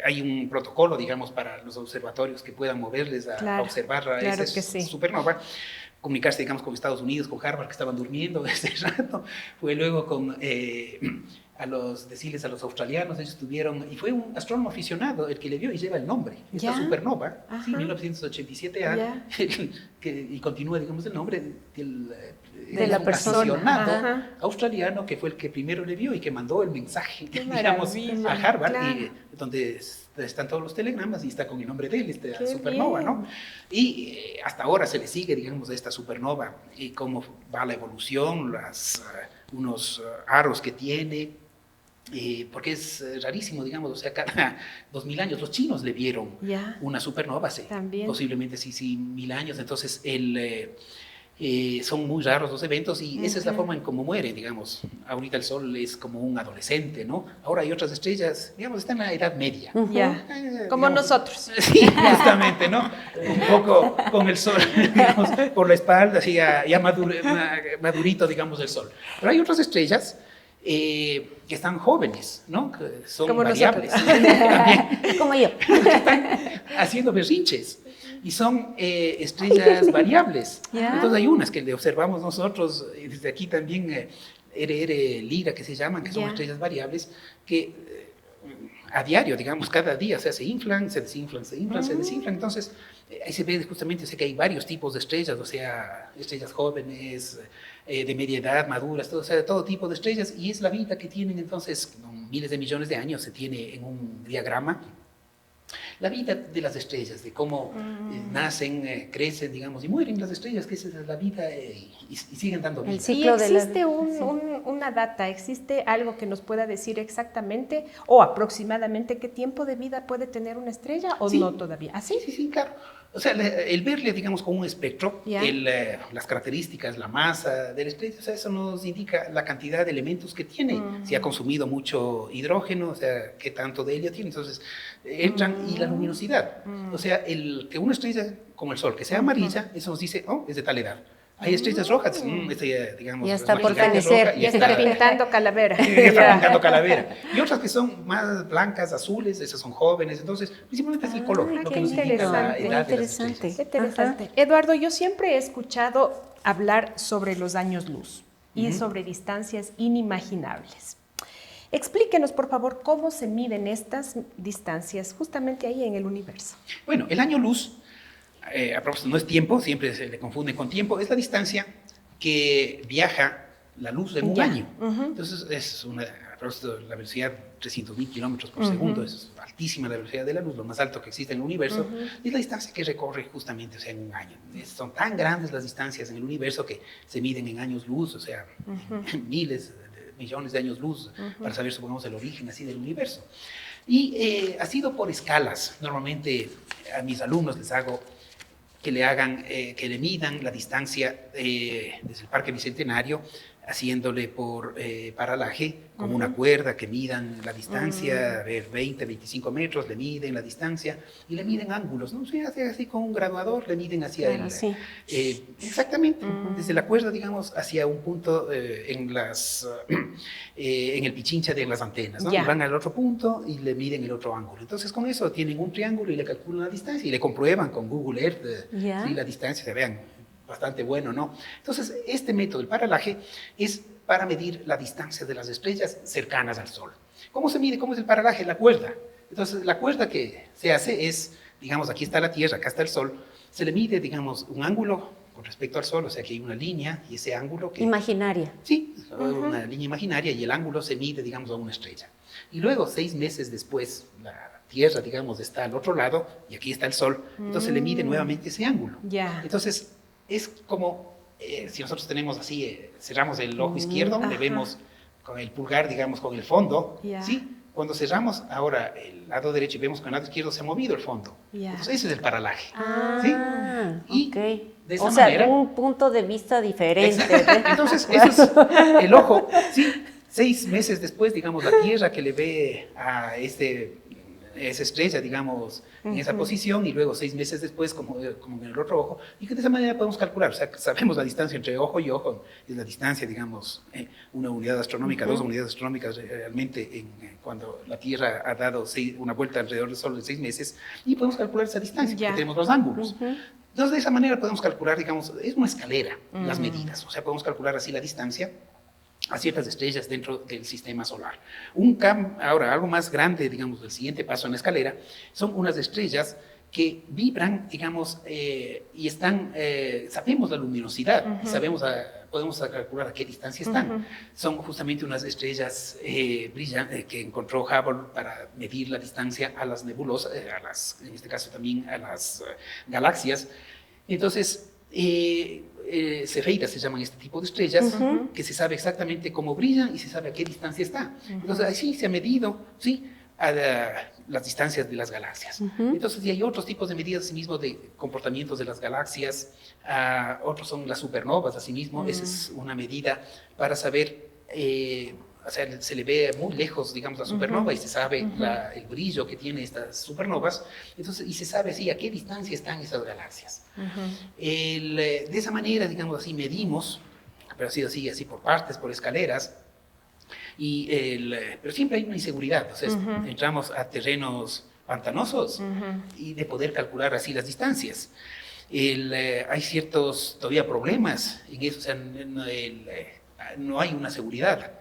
hay un protocolo, digamos, para los observatorios que puedan moverles a observar a esa supernova. Comunicarse, digamos, con Estados Unidos, con Harvard, que estaban durmiendo ese rato. Fue luego con... decirles a los australianos, ellos tuvieron, y fue un astrónomo aficionado el que le vio y lleva el nombre, esta supernova, sí, 1987A, y continúa, digamos, el nombre de la persona aficionado australiano que fue el que primero le vio y que mandó el mensaje, digamos, a Harvard, y donde están todos los telegramas y está con el nombre de él, esta supernova, bien, ¿no? Y hasta ahora se le sigue, digamos, a esta supernova, y cómo va la evolución, unos aros que tiene, porque es rarísimo, digamos, o sea, cada 2000 años los chinos le vieron una supernova hace posiblemente sí 1000 años, entonces son muy raros los eventos y esa es la forma en cómo mueren, digamos. Ahorita el Sol es como un adolescente, ¿no? Ahora hay otras estrellas, digamos, están en la Edad Media. Como digamos, nosotros. Sí, justamente, ¿no? Un poco con el Sol, digamos, por la espalda, así ya madurito, digamos, el Sol. Pero hay otras estrellas que están jóvenes, ¿no? Que son como variables. Como yo. Que están haciendo berrinches. Y son estrellas variables. Entonces hay unas que le observamos nosotros, y desde aquí también, Lira, que se llaman, que son estrellas variables, que a diario, digamos, cada día, o sea, se inflan, se desinflan, se inflan, se desinflan. Entonces, ahí se ve justamente, o sea, que hay varios tipos de estrellas, o sea, estrellas jóvenes, de media edad, maduras, todo, o sea, todo tipo de estrellas, y es la vida que tienen, entonces, con miles de millones de años, se tiene en un diagrama la vida de las estrellas, de cómo nacen, crecen, digamos, y mueren las estrellas, que esa es la vida, y siguen dando vida. ¿Y existe una data, existe algo que nos pueda decir exactamente o aproximadamente qué tiempo de vida puede tener una estrella o no todavía? ¿Ah, sí? Sí, claro. O sea, el verle, digamos, con un espectro, las características, la masa de la estrella, o sea, eso nos indica la cantidad de elementos que tiene, si ha consumido mucho hidrógeno, o sea, qué tanto de helio tiene, entonces entran, y la luminosidad. O sea, que una estrella como el Sol, que sea amarilla, eso nos dice, es de tal edad. Hay estrellas rojas, digamos, ya está por fenecer, ya está pintando calavera. Ya está pintando calavera. Y otras que son más blancas, azules, esas son jóvenes, entonces, principalmente es el color, lo que nos indica la edad de las estrellas. Qué interesante. Eduardo, yo siempre he escuchado hablar sobre los años luz y sobre distancias inimaginables. Explíquenos, por favor, cómo se miden estas distancias justamente ahí en el universo. Bueno, el año luz, a propósito, no es tiempo, siempre se le confunde con tiempo, es la distancia que viaja la luz en un año. Entonces, es a propósito, la velocidad 300.000 kilómetros por segundo, es altísima la velocidad de la luz, lo más alto que existe en el universo, y es la distancia que recorre justamente, o sea, en un año. Son tan grandes las distancias en el universo que se miden en años luz, o sea, miles millones de años luz, para saber, supongamos, el origen así del universo. Y ha sido por escalas. Normalmente a mis alumnos les hago que le midan la distancia desde el Parque Bicentenario, haciéndole por paralaje, con una cuerda que midan la distancia, a ver, 20, 25 metros, le miden la distancia y le miden ángulos, ¿no? O sea, así con un graduador le miden hacia exactamente, desde la cuerda, digamos, hacia un punto en el pichincha de las antenas, ¿no? Y van al otro punto y le miden el otro ángulo. Entonces, con eso tienen un triángulo y le calculan la distancia y le comprueban con Google Earth ¿sí? La distancia, se vean bastante bueno, ¿no? Entonces, este método, el paralaje, es para medir la distancia de las estrellas cercanas al Sol. ¿Cómo se mide? ¿Cómo es el paralaje? La cuerda. Entonces, la cuerda que se hace es, digamos, aquí está la Tierra, acá está el Sol, se le mide, digamos, un ángulo con respecto al Sol, o sea, que hay una línea y ese ángulo que... Imaginaria. Sí, una línea imaginaria y el ángulo se mide, digamos, a una estrella. Y luego, 6 meses después, la Tierra, digamos, está al otro lado y aquí está el Sol, entonces se le mide nuevamente ese ángulo. Entonces, es como, si nosotros tenemos así, cerramos el ojo izquierdo, le vemos con el pulgar, digamos, con el fondo, ¿sí? Cuando cerramos ahora el lado derecho y vemos con el lado izquierdo, se ha movido el fondo. Entonces, ese es el paralaje. ¿Sí? Y de esa manera, un punto de vista diferente. Entonces, eso es el ojo, ¿sí? 6 meses después, digamos, la Tierra que le ve a este esa estrella, digamos, en esa posición, y luego 6 meses después, como en el otro ojo, y que de esa manera podemos calcular, o sea, sabemos la distancia entre ojo y ojo, es la distancia, digamos, una unidad astronómica, 2 unidades astronómicas realmente cuando la Tierra ha dado una vuelta alrededor del Sol en 6 meses, y podemos calcular esa distancia, porque tenemos los ángulos. Entonces, de esa manera podemos calcular, digamos, es una escalera, las medidas, o sea, podemos calcular así la distancia a ciertas estrellas dentro del sistema solar. Ahora, algo más grande, digamos, el siguiente paso en la escalera, son unas estrellas que vibran, digamos, y están, sabemos la luminosidad, podemos calcular a qué distancia están. Son justamente unas estrellas brillantes que encontró Hubble para medir la distancia a las nebulosas, en este caso también a las galaxias. Entonces, cefeidas se llaman este tipo de estrellas, que se sabe exactamente cómo brillan y se sabe a qué distancia está. Entonces, así se ha medido, ¿sí?, a las distancias de las galaxias. Entonces, y hay otros tipos de medidas, asimismo, de comportamientos de las galaxias. Otros son las supernovas, asimismo. Esa es una medida para saber, o sea, se le ve muy lejos, digamos, la supernova y se sabe el brillo que tiene estas supernovas. Entonces, y se sabe así a qué distancia están esas galaxias. De esa manera, digamos así, medimos, pero así por partes, por escaleras. Pero siempre hay una inseguridad, o sea, entramos a terrenos pantanosos y de poder calcular así las distancias. Hay ciertos todavía problemas en eso, o sea, no hay una seguridad.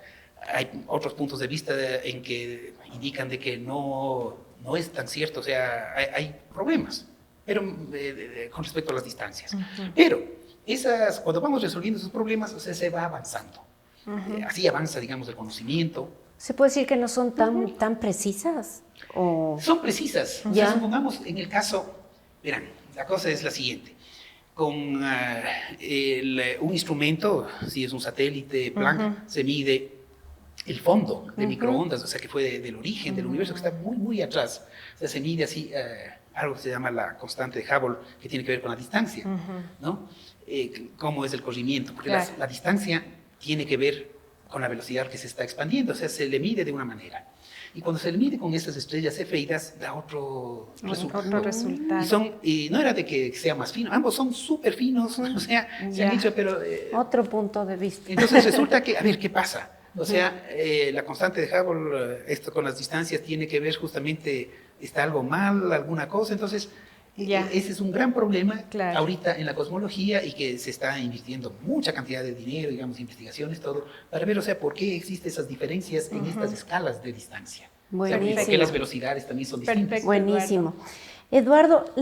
Hay otros puntos de vista en que indican de que no es tan cierto, o sea, hay problemas, pero con respecto a las distancias. Pero cuando vamos resolviendo esos problemas, o sea, se va avanzando. Así avanza, digamos, el conocimiento. ¿Se puede decir que no son tan precisas? Son precisas. O sea, supongamos en el caso, verán, la cosa es la siguiente. Con un instrumento, si es un satélite Planck, se mide el fondo de microondas, o sea, que fue del origen del universo, que está muy, muy atrás. O sea, se mide así algo que se llama la constante de Hubble, que tiene que ver con la distancia, ¿no? Cómo es el corrimiento, porque la distancia tiene que ver con la velocidad que se está expandiendo, o sea, se le mide de una manera. Y cuando se le mide con estas estrellas cefeidas, da otro resultado. Y no era de que sea más fino, ambos son súper finos, o sea, se han dicho, pero... otro punto de vista. Entonces resulta que, a ver, ¿qué pasa? O sea, la constante de Hubble, esto con las distancias tiene que ver justamente, está algo mal, alguna cosa, entonces... Ese es un gran problema ahorita en la cosmología y que se está invirtiendo mucha cantidad de dinero, digamos, investigaciones, todo, para ver, o sea, por qué existen esas diferencias en estas escalas de distancia. Buenísimo. O sea, por qué las velocidades también son distintas. Perfecto, buenísimo. Eduardo,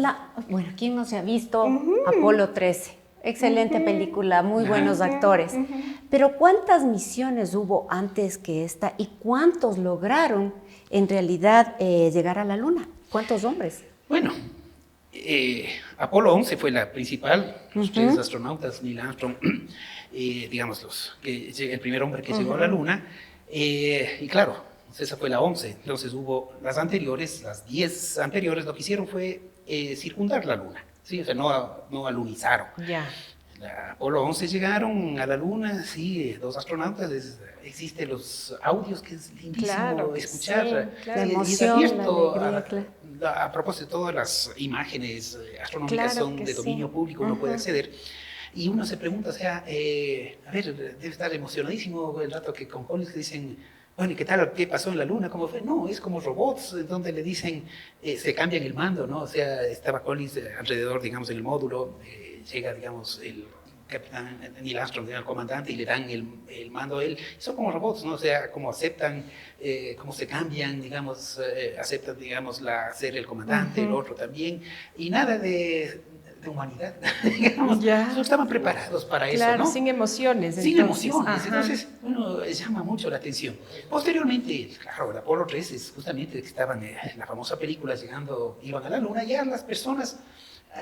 bueno, ¿quién no se ha visto Apolo 13? Excelente película, muy buenos actores. Pero ¿cuántas misiones hubo antes que esta y cuántos lograron en realidad llegar a la Luna? ¿Cuántos hombres? Bueno, Apolo 11 fue la principal, los 3 astronautas, Neil Armstrong, digamos, el primer hombre que llegó a la Luna, y claro, esa fue la 11, entonces hubo las anteriores, las 10 anteriores, lo que hicieron fue circundar la Luna, ¿sí? O sea, no alunizaron. Apolo 11 llegaron a la Luna, sí, 2 astronautas, existen los audios que es lindísimo escuchar, la y es emoción, abierto la alegría, a propósito, todas las imágenes astronómicas son de dominio público, uno puede acceder. Y uno se pregunta, o sea, a ver, debe estar emocionadísimo el rato que con Collins dicen, bueno, ¿y qué tal? ¿Qué pasó en la Luna? ¿Cómo fue? No, es como robots, donde le dicen, se cambian el mando, ¿no? O sea, estaba Collins alrededor, digamos, en el módulo, llega, digamos, el capitán Neil Armstrong, el comandante, y le dan el mando a él. Son como robots, ¿no? O sea, como aceptan, cómo se cambian, digamos, aceptan, digamos, ser el comandante, el otro también, y nada de humanidad, digamos. No estaban preparados para eso, ¿no? Sin emociones. Sin emociones. Entonces, bueno, llama mucho la atención. Posteriormente, claro, el Apolo 13 es justamente que estaban en la famosa película iban a la Luna, ya las personas...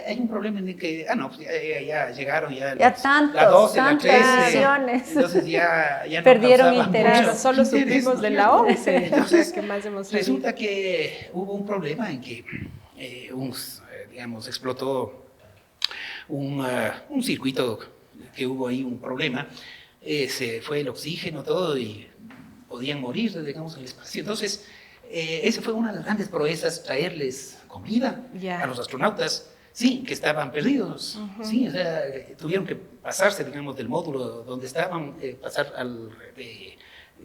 Hay un problema en el que, pues ya llegaron, ya tantos, la 12, la 13, emociones. Entonces ya no perdieron interés, solo supimos de la 11. Entonces, ¿qué más emociones? Resulta que hubo un problema en que, digamos, explotó un circuito, que hubo ahí un problema, se fue el oxígeno, todo, y podían morir, digamos, en el espacio. Entonces, esa fue una de las grandes proezas, traerles comida Ya. a los astronautas, sí, que estaban perdidos, sí, o sea, tuvieron que pasarse, digamos, del módulo donde estaban, pasar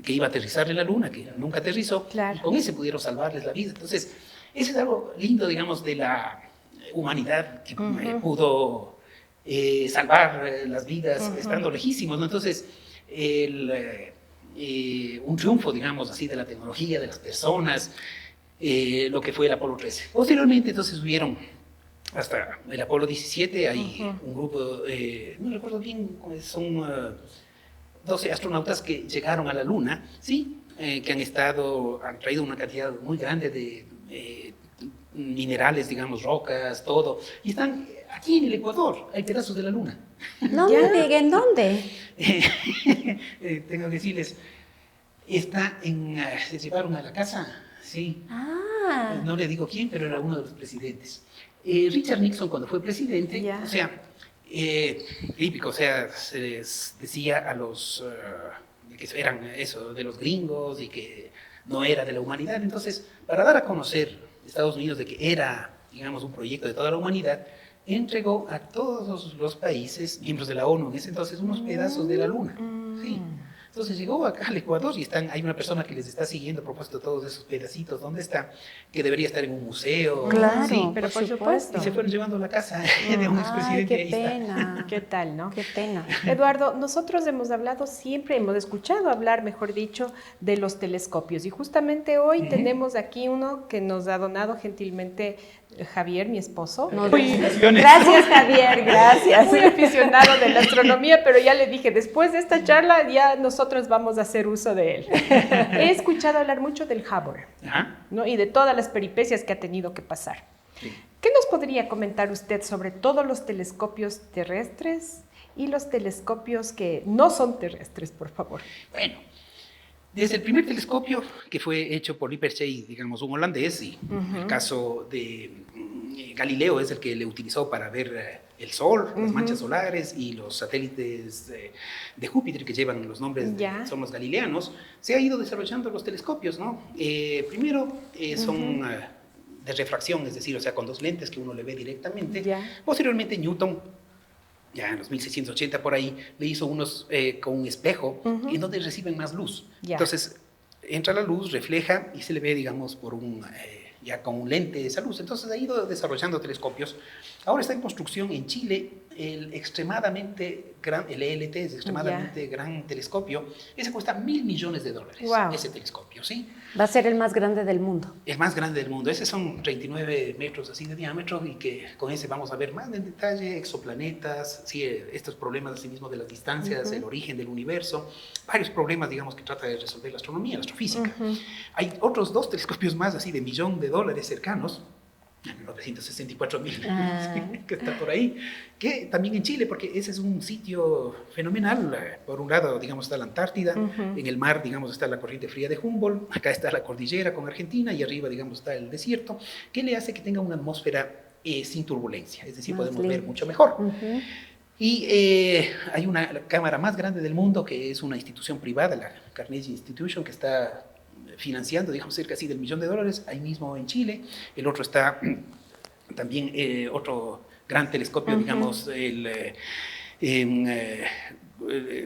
que iba a aterrizar en la Luna, que nunca aterrizó, Claro. y con ese pudieron salvarles la vida. Entonces, ese es algo lindo, digamos, de la humanidad que pudo salvar las vidas estando lejísimos, ¿no? Entonces, un triunfo, digamos así, de la tecnología, de las personas, lo que fue el Apolo 13. Posteriormente, entonces, hubieron hasta el Apolo 17, hay un grupo, no recuerdo bien, son 12 astronautas que llegaron a la Luna, ¿sí? Que han traído una cantidad muy grande de minerales, digamos, rocas, todo, y están aquí en el Ecuador, hay pedazos de la Luna. No me digan, ¿en dónde? Tengo que decirles, se llevaron a la casa, sí. Ah, No le digo quién, pero era uno de los presidentes. Richard Nixon, cuando fue presidente, Ya. o sea, típico, o sea, se les decía a los que eran eso, de los gringos y que no era de la humanidad. Entonces, para dar a conocer Estados Unidos de que era, digamos, un proyecto de toda la humanidad, entregó a todos los países, miembros de la ONU en ese entonces, unos pedazos de la Luna. Sí. Entonces llegó acá al Ecuador y hay una persona que les está siguiendo a propósito de todos esos pedacitos. ¿Dónde está? Que debería estar en un museo. claro, Sí. pero por supuesto. supuesto. Y se fueron llevando a la casa de un Ay, expresidente. qué Ahí está. pena. ¿Qué tal, no? Qué pena. Eduardo, nosotros hemos hablado siempre, hemos escuchado hablar, mejor dicho, de los telescopios. Y justamente hoy tenemos aquí uno que nos ha donado gentilmente Javier, mi esposo. Gracias, Javier, gracias. Muy aficionado de la astronomía, pero ya le dije, después de esta charla ya nosotros vamos a hacer uso de él. He escuchado hablar mucho del Hubble, Ajá. ¿no? Y de todas las peripecias que ha tenido que pasar. Sí. ¿Qué nos podría comentar usted sobre todos los telescopios terrestres y los telescopios que no son terrestres, por favor? Bueno, desde el primer telescopio que fue hecho por Lippershey, digamos, un holandés, y el caso de Galileo es el que le utilizó para ver el Sol, las manchas solares y los satélites de Júpiter que llevan los nombres, son los galileanos, se ha ido desarrollando los telescopios, ¿no? Primero son de refracción, es decir, o sea, con dos lentes que uno le ve directamente. Posteriormente Newton, ya en los 1680 por ahí, le hizo unos con un espejo en donde reciben más luz. Entonces, entra la luz, refleja y se le ve, digamos, por ya con un lente de esa luz. Entonces ha ido desarrollando telescopios. Ahora está en construcción en Chile el extremadamente gran, el ELT, es extremadamente gran telescopio. Ese cuesta $1.000 millones, ese telescopio, ¿sí? Va a ser el más grande del mundo. El más grande del mundo. Ese son 39 metros así de diámetro y que con ese vamos a ver más en detalle exoplanetas, sí, estos problemas así mismo de las distancias, el origen del universo, varios problemas, digamos, que trata de resolver la astronomía, la astrofísica. Hay otros 2 telescopios más así de $1 millón cercanos, 964.000, que está por ahí, que también en Chile, porque ese es un sitio fenomenal. Por un lado, digamos, está la Antártida, en el mar, digamos, está la corriente fría de Humboldt, acá está la cordillera con Argentina y arriba, digamos, está el desierto, que le hace que tenga una atmósfera sin turbulencia, es decir, podemos ver mucho mejor. Y hay la cámara más grande del mundo, que es una institución privada, la Carnegie Institution, que está financiando, digamos, cerca así del $1 millón, ahí mismo en Chile. El otro está también, otro gran telescopio, digamos,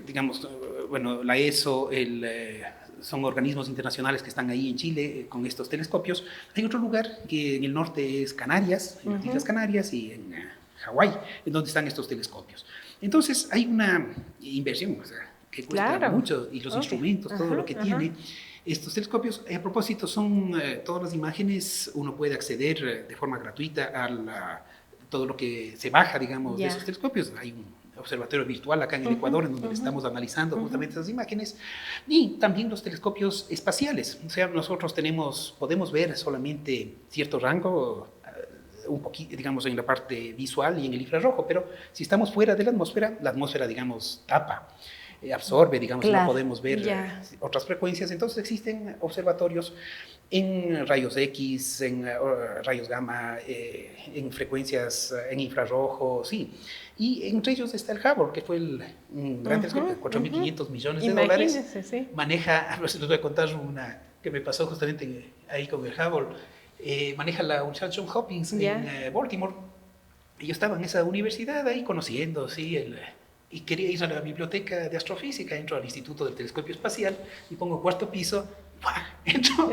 digamos, bueno, la ESO, son organismos internacionales que están ahí en Chile con estos telescopios. Hay otro lugar que en el norte es Canarias, en las Islas Canarias y en Hawái, en donde están estos telescopios. Entonces hay una inversión, o sea, que cuesta mucho, y los instrumentos, todo lo que tiene. Estos telescopios, a propósito, son todas las imágenes, uno puede acceder de forma gratuita a todo lo que se baja, digamos, de esos telescopios. Hay un observatorio virtual acá en el Ecuador, en donde estamos analizando justamente esas imágenes, y también los telescopios espaciales. O sea, nosotros podemos ver solamente cierto rango, un poquito, digamos, en la parte visual y en el infrarrojo, pero si estamos fuera de la atmósfera, digamos, tapa, absorbe, digamos, no podemos ver otras frecuencias. Entonces existen observatorios en rayos X, en rayos gamma, en frecuencias en infrarrojo, sí. Y entre ellos está el Hubble, que fue un gran telescopio de $4.500 millones. Maneja, a ver si les voy a contar una que me pasó justamente ahí con el Hubble. Maneja la Universidad Johns Hopkins en Baltimore. Y yo estaba en esa universidad ahí conociendo, sí, y quería ir a la biblioteca de astrofísica. Entro al Instituto del Telescopio Espacial y pongo cuarto piso. Entro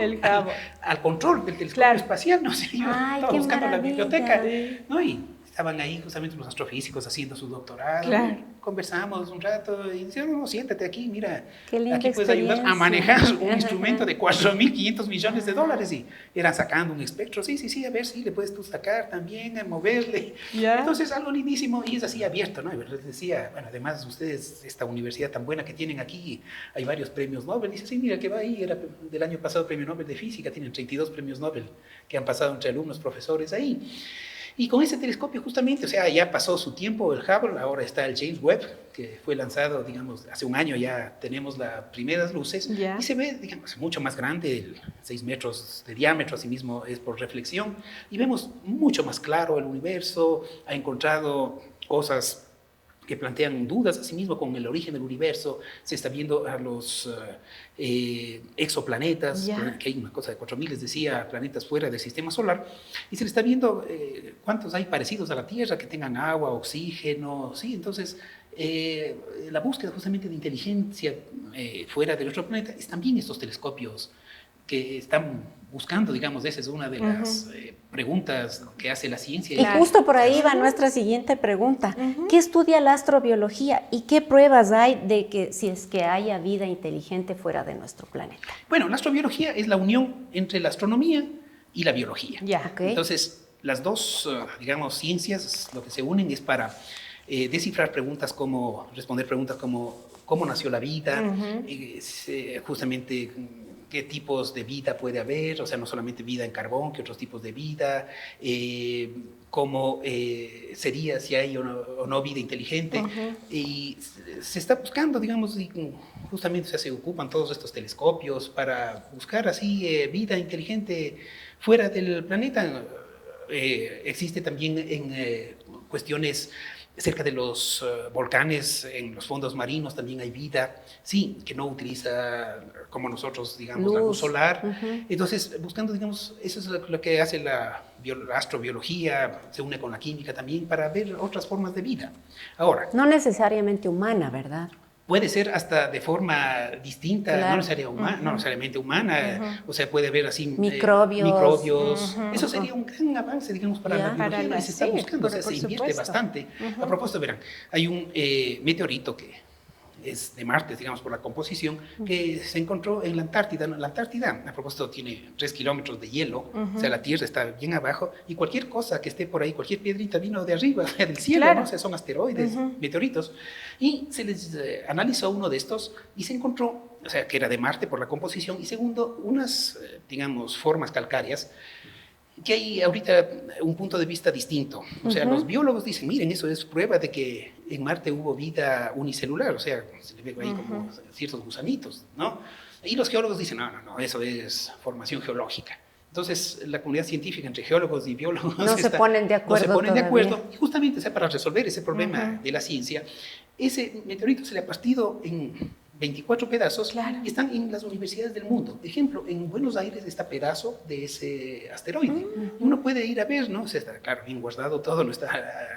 al control del telescopio espacial, no sé, yo estaba buscando la biblioteca, ¿no? Y estaban ahí justamente los astrofísicos haciendo su doctorado. Conversamos un rato y dijeron, no, siéntate aquí, mira, aquí puedes ayudar a manejar un instrumento de 4.500 millones de dólares. Y eran sacando un espectro, sí, a ver si le puedes tú sacar también, a moverle. Entonces, algo lindísimo, y es así abierto, ¿no? Les decía, bueno, además ustedes, esta universidad tan buena que tienen aquí, hay varios premios Nobel. Dice, sí, mira, que va ahí, era del año pasado premio Nobel de Física, tienen 32 premios Nobel que han pasado entre alumnos, profesores ahí. Y con ese telescopio justamente, o sea, ya pasó su tiempo el Hubble, ahora está el James Webb, que fue lanzado, digamos, hace un año ya tenemos las primeras luces, y se ve, digamos, mucho más grande, 6 metros de diámetro, así mismo es por reflexión, y vemos mucho más claro el universo, ha encontrado cosas que plantean dudas, asimismo con el origen del universo, se está viendo a los exoplanetas, que hay una cosa de 4.000, les decía, planetas fuera del sistema solar, y se le está viendo cuántos hay parecidos a la Tierra, que tengan agua, oxígeno, ¿sí? Entonces, la búsqueda justamente de inteligencia fuera de nuestro planeta es también estos telescopios que están buscando, digamos, esa es una de las preguntas que hace la ciencia. Y justo por ahí va nuestra siguiente pregunta. ¿Qué estudia la astrobiología y qué pruebas hay de que si es que haya vida inteligente fuera de nuestro planeta? Bueno, la astrobiología es la unión entre la astronomía y la biología. Entonces, las dos, digamos, ciencias, lo que se unen es para descifrar preguntas como, responder preguntas como cómo nació la vida, justamente qué tipos de vida puede haber, o sea, no solamente vida en carbón, qué otros tipos de vida, cómo sería si hay o no vida inteligente. Y se está buscando, digamos, y justamente se ocupan todos estos telescopios para buscar así vida inteligente fuera del planeta. Existe también en cuestiones cerca de los volcanes, en los fondos marinos también hay vida, sí, que no utiliza como nosotros, digamos, la luz solar. Entonces, buscando, digamos, eso es lo que hace la astrobiología, se une con la química también para ver otras formas de vida. Ahora, no necesariamente humana, ¿verdad? Puede ser hasta de forma distinta, no necesariamente humana, o sea, puede haber así microbios. Eso sería un gran avance, digamos, para la biología, se está buscando, o sea, se invierte bastante. A propósito, verán, hay un meteorito que es de Marte, digamos, por la composición, que se encontró en la Antártida. La Antártida, a propósito, tiene 3 kilómetros de hielo, o sea, la Tierra está bien abajo, y cualquier cosa que esté por ahí, cualquier piedrita vino de arriba, del cielo, ¿no? O sea, son asteroides, meteoritos, y se les analizó uno de estos y se encontró, o sea, que era de Marte por la composición, y segundo, unas, digamos, formas calcáreas, que hay ahorita un punto de vista distinto. O sea, los biólogos dicen, miren, eso es prueba de que en Marte hubo vida unicelular, o sea, se le ve ahí como ciertos gusanitos, ¿no? Y los geólogos dicen, no, eso es formación geológica. Entonces, la comunidad científica entre geólogos y biólogos no se ponen de acuerdo. Y justamente, o sea, para resolver ese problema de la ciencia, ese meteorito se le ha partido en 24 pedazos y están en las universidades del mundo. Por ejemplo, en Buenos Aires está pedazo de ese asteroide. Uno puede ir a ver, ¿no? O sea, está, claro, bien guardado todo, no está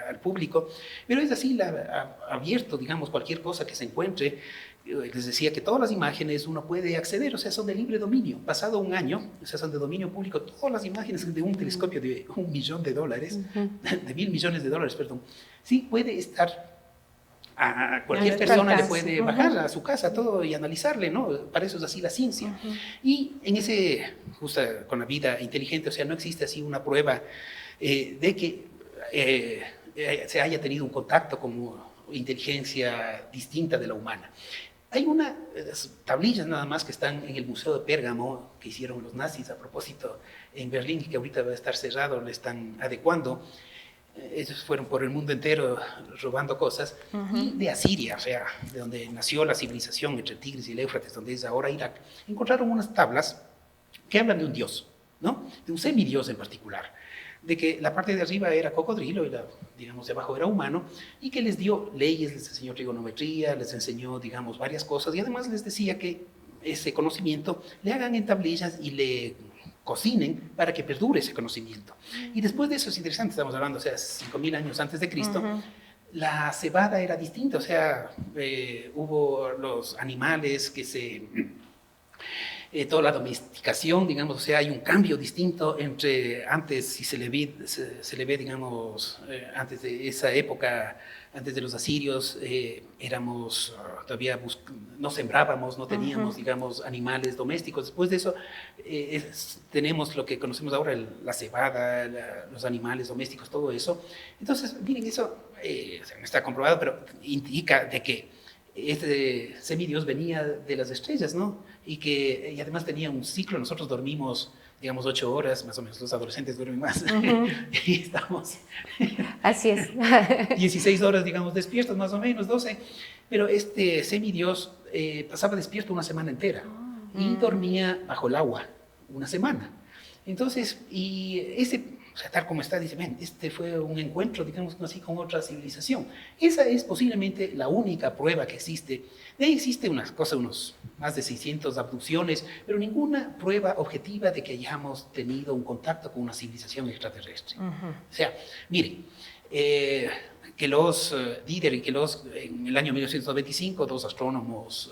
al público, pero es así abierto, digamos, cualquier cosa que se encuentre. Les decía que todas las imágenes uno puede acceder, o sea, son de libre dominio. Pasado un año, o sea, son de dominio público, todas las imágenes de un telescopio de $1 millón, de $1.000 millones, perdón, sí puede estar. A cualquier persona le puede bajar a su casa todo y analizarle, ¿no? Para eso es así la ciencia. Y en ese, justo con la vida inteligente, o sea, no existe así una prueba de que se haya tenido un contacto con inteligencia distinta de la humana. Hay unas tablillas nada más que están en el Museo de Pérgamo, que hicieron los nazis a propósito en Berlín, que ahorita va a estar cerrado, le están adecuando. Ellos fueron por el mundo entero robando cosas, y de Asiria, o sea, de donde nació la civilización entre el Tigris y el Éufrates, donde es ahora Irak, encontraron unas tablas que hablan de un dios, ¿no? De un semidios en particular, de que la parte de arriba era cocodrilo y la, digamos, de abajo era humano, y que les dio leyes, les enseñó trigonometría, les enseñó, digamos, varias cosas, y además les decía que ese conocimiento, le hagan en tablillas y le cocinen para que perdure ese conocimiento. Y después de eso es interesante, estamos hablando, o sea, 5.000 años antes de Cristo, la cebada era distinta, o sea, hubo los animales que toda la domesticación, digamos, o sea, hay un cambio distinto entre antes, si se le ve, digamos, antes de esa época, antes de los asirios, éramos todavía, no sembrábamos, no teníamos, digamos, animales domésticos. Después de eso, tenemos lo que conocemos ahora, la cebada, los animales domésticos, todo eso. Entonces, miren, eso no está comprobado, pero indica de que este semidios venía de las estrellas, ¿no? Y además tenía un ciclo. Nosotros dormimos, digamos, 8 horas, más o menos, los adolescentes duermen más, y estamos Así es. 16 horas, digamos, despiertos, más o menos, 12, pero este semidios pasaba despierto una semana entera y dormía bajo el agua una semana. Entonces, o sea, tal como está, dice, ven, este fue un encuentro, digamos así, con otra civilización. Esa es posiblemente la única prueba que existe. De ahí existe unas más de 600 abducciones, pero ninguna prueba objetiva de que hayamos tenido un contacto con una civilización extraterrestre. O sea, miren, que los Dider y que en el año 1925, 2 astrónomos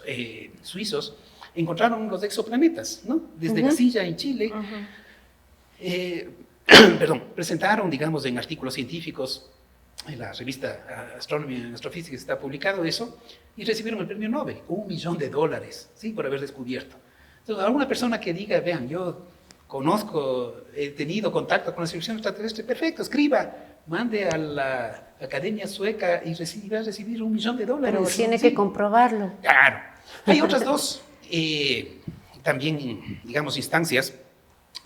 suizos encontraron los exoplanetas, ¿no? Desde la Silla en Chile. Presentaron, digamos, en artículos científicos, en la revista Astronomy and Astrophysics está publicado eso, y recibieron el premio Nobel, $1 millón, ¿sí? Por haber descubierto. Entonces, alguna persona que diga, vean, yo he tenido contacto con la civilización extraterrestre, perfecto, escriba, mande a la Academia Sueca y va a recibir $1 millón. Pero tiene que comprobarlo. Claro. Hay otras dos, también, digamos, instancias.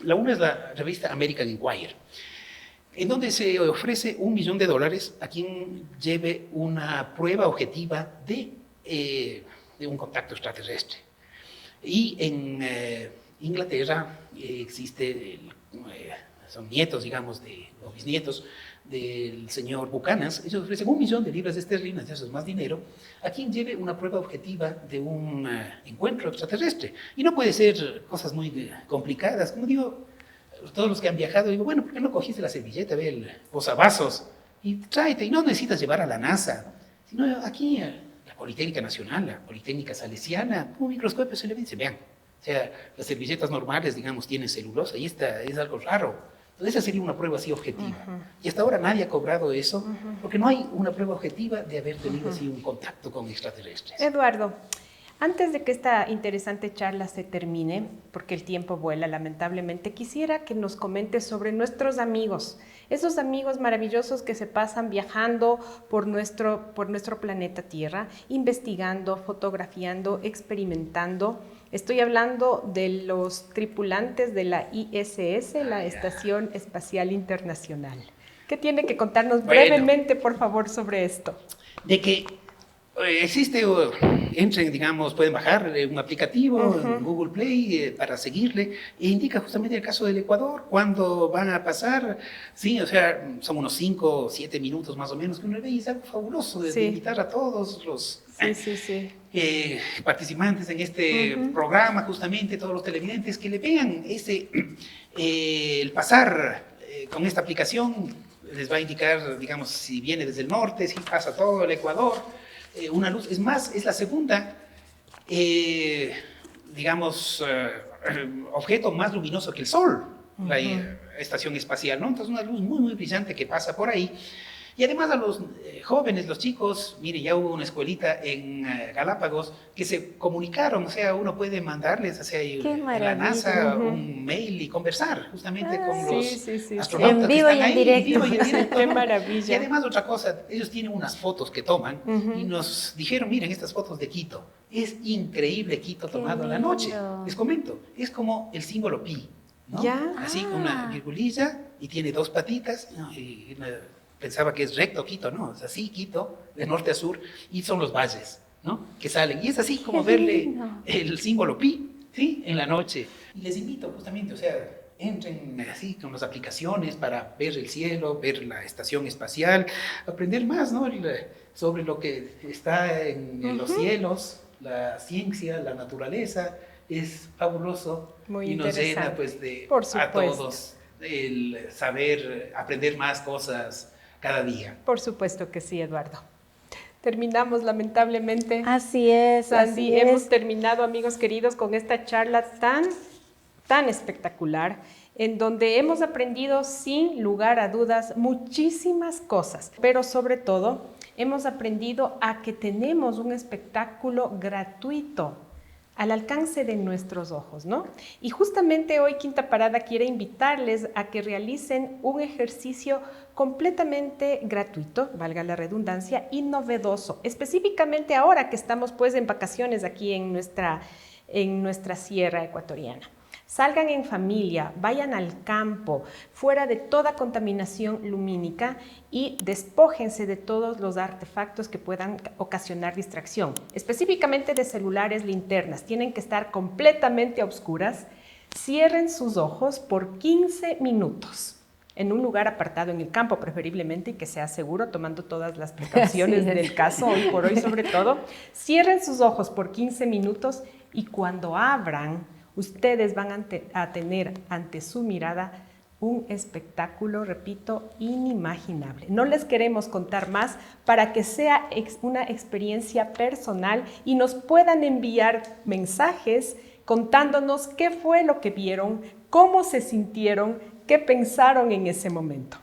La una es la revista American Enquirer, en donde se ofrece $1 millón a quien lleve una prueba objetiva de un contacto extraterrestre. Y en Inglaterra son nietos, digamos, o bisnietos del señor Buchanan. Ellos ofrecen $1 millón de libras esterlinas, eso es más dinero, a quien lleve una prueba objetiva de un encuentro extraterrestre. Y no puede ser cosas muy complicadas. Como digo, todos los que han viajado, digo, bueno, ¿por qué no cogiste la servilleta, ve el posavasos y tráete? Y no necesitas llevar a la NASA, sino aquí la Politécnica Nacional, la Politécnica Salesiana, un microscopio se le dice, vean, o sea, las servilletas normales, digamos, tienen celulosa y esta es algo raro. Entonces esa sería una prueba así objetiva. Y hasta ahora nadie ha cobrado eso, porque no hay una prueba objetiva de haber tenido así un contacto con extraterrestres. Eduardo, antes de que esta interesante charla se termine, porque el tiempo vuela lamentablemente, quisiera que nos comentes sobre nuestros amigos, esos amigos maravillosos que se pasan viajando por nuestro planeta Tierra, investigando, fotografiando, experimentando. Estoy hablando de los tripulantes de la ISS, la Estación Espacial Internacional. ¿Qué tiene que contarnos brevemente, por favor, sobre esto? De que existe, entren, digamos, pueden bajar un aplicativo en Google Play para seguirle, e indica justamente el caso del Ecuador, cuándo van a pasar, sí, o sea, son unos 5 o 7 minutos más o menos, que uno ve y es algo fabuloso de invitar a todos los participantes en este programa, justamente todos los televidentes, que le vean el pasar con esta aplicación, les va a indicar, digamos, si viene desde el norte, si pasa todo el Ecuador, una luz, es más, es la segunda, digamos, objeto más luminoso que el Sol, la estación espacial, ¿no? Entonces una luz muy, muy brillante que pasa por ahí. Y además a los jóvenes, los chicos, mire, ya hubo una escuelita en Galápagos que se comunicaron, o sea, uno puede mandarles hacia la NASA un mail y conversar justamente con los astronautas en vivo que están y en ahí, directo. en vivo y en directo. Qué maravilla. Y además otra cosa, ellos tienen unas fotos que toman y nos dijeron, miren estas fotos de Quito, es increíble Quito tomado en la noche. Les comento, es como el símbolo pi, ¿no? ¿Ya? Así con una virgulilla y tiene 2 patitas, ¿no? Pensaba que es recto Quito, ¿no? Es así Quito, de norte a sur, y son los valles, ¿no? Que salen. Y es así como verle el símbolo pi, ¿sí? En la noche. Y les invito justamente, o sea, entren así con las aplicaciones para ver el cielo, ver la estación espacial, aprender más, ¿no? Sobre lo que está en los cielos, la ciencia, la naturaleza, es fabuloso. Muy y nos llena interesante. pues de Por a supuesto. todos el saber, aprender más cosas cada día. Por supuesto que sí, Eduardo. Terminamos lamentablemente. Así es, Sandy, así hemos es. terminado, amigos queridos, con esta charla tan espectacular, en donde hemos aprendido sin lugar a dudas muchísimas cosas, pero sobre todo hemos aprendido a que tenemos un espectáculo gratuito al alcance de nuestros ojos, ¿no? Y justamente hoy Quinta Parada quiere invitarles a que realicen un ejercicio completamente gratuito, valga la redundancia, y novedoso, específicamente ahora que estamos pues en vacaciones aquí en nuestra sierra ecuatoriana. Salgan en familia, vayan al campo, fuera de toda contaminación lumínica y despójense de todos los artefactos que puedan ocasionar distracción, específicamente de celulares, linternas. Tienen que estar completamente a oscuras. Cierren sus ojos por 15 minutos en un lugar apartado en el campo, preferiblemente, y que sea seguro, tomando todas las precauciones del caso, hoy por hoy sobre todo. Cierren sus ojos por 15 minutos y cuando abran, ustedes van a tener ante su mirada un espectáculo, repito, inimaginable. No les queremos contar más para que sea una experiencia personal y nos puedan enviar mensajes contándonos qué fue lo que vieron, cómo se sintieron, qué pensaron en ese momento.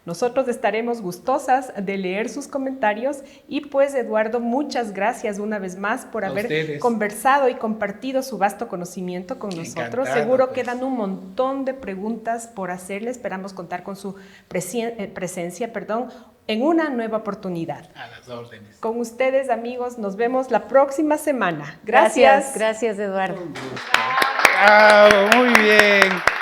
Nosotros estaremos gustosas de leer sus comentarios y pues Eduardo, muchas gracias una vez más por haber conversado y compartido su vasto conocimiento con nosotros. Encantado, Seguro pues. quedan un montón de preguntas por hacerle. Esperamos contar con su presencia, en una nueva oportunidad. A las órdenes. Con ustedes, amigos, nos vemos la próxima semana. Gracias. Gracias, Eduardo. Bravo, muy bien.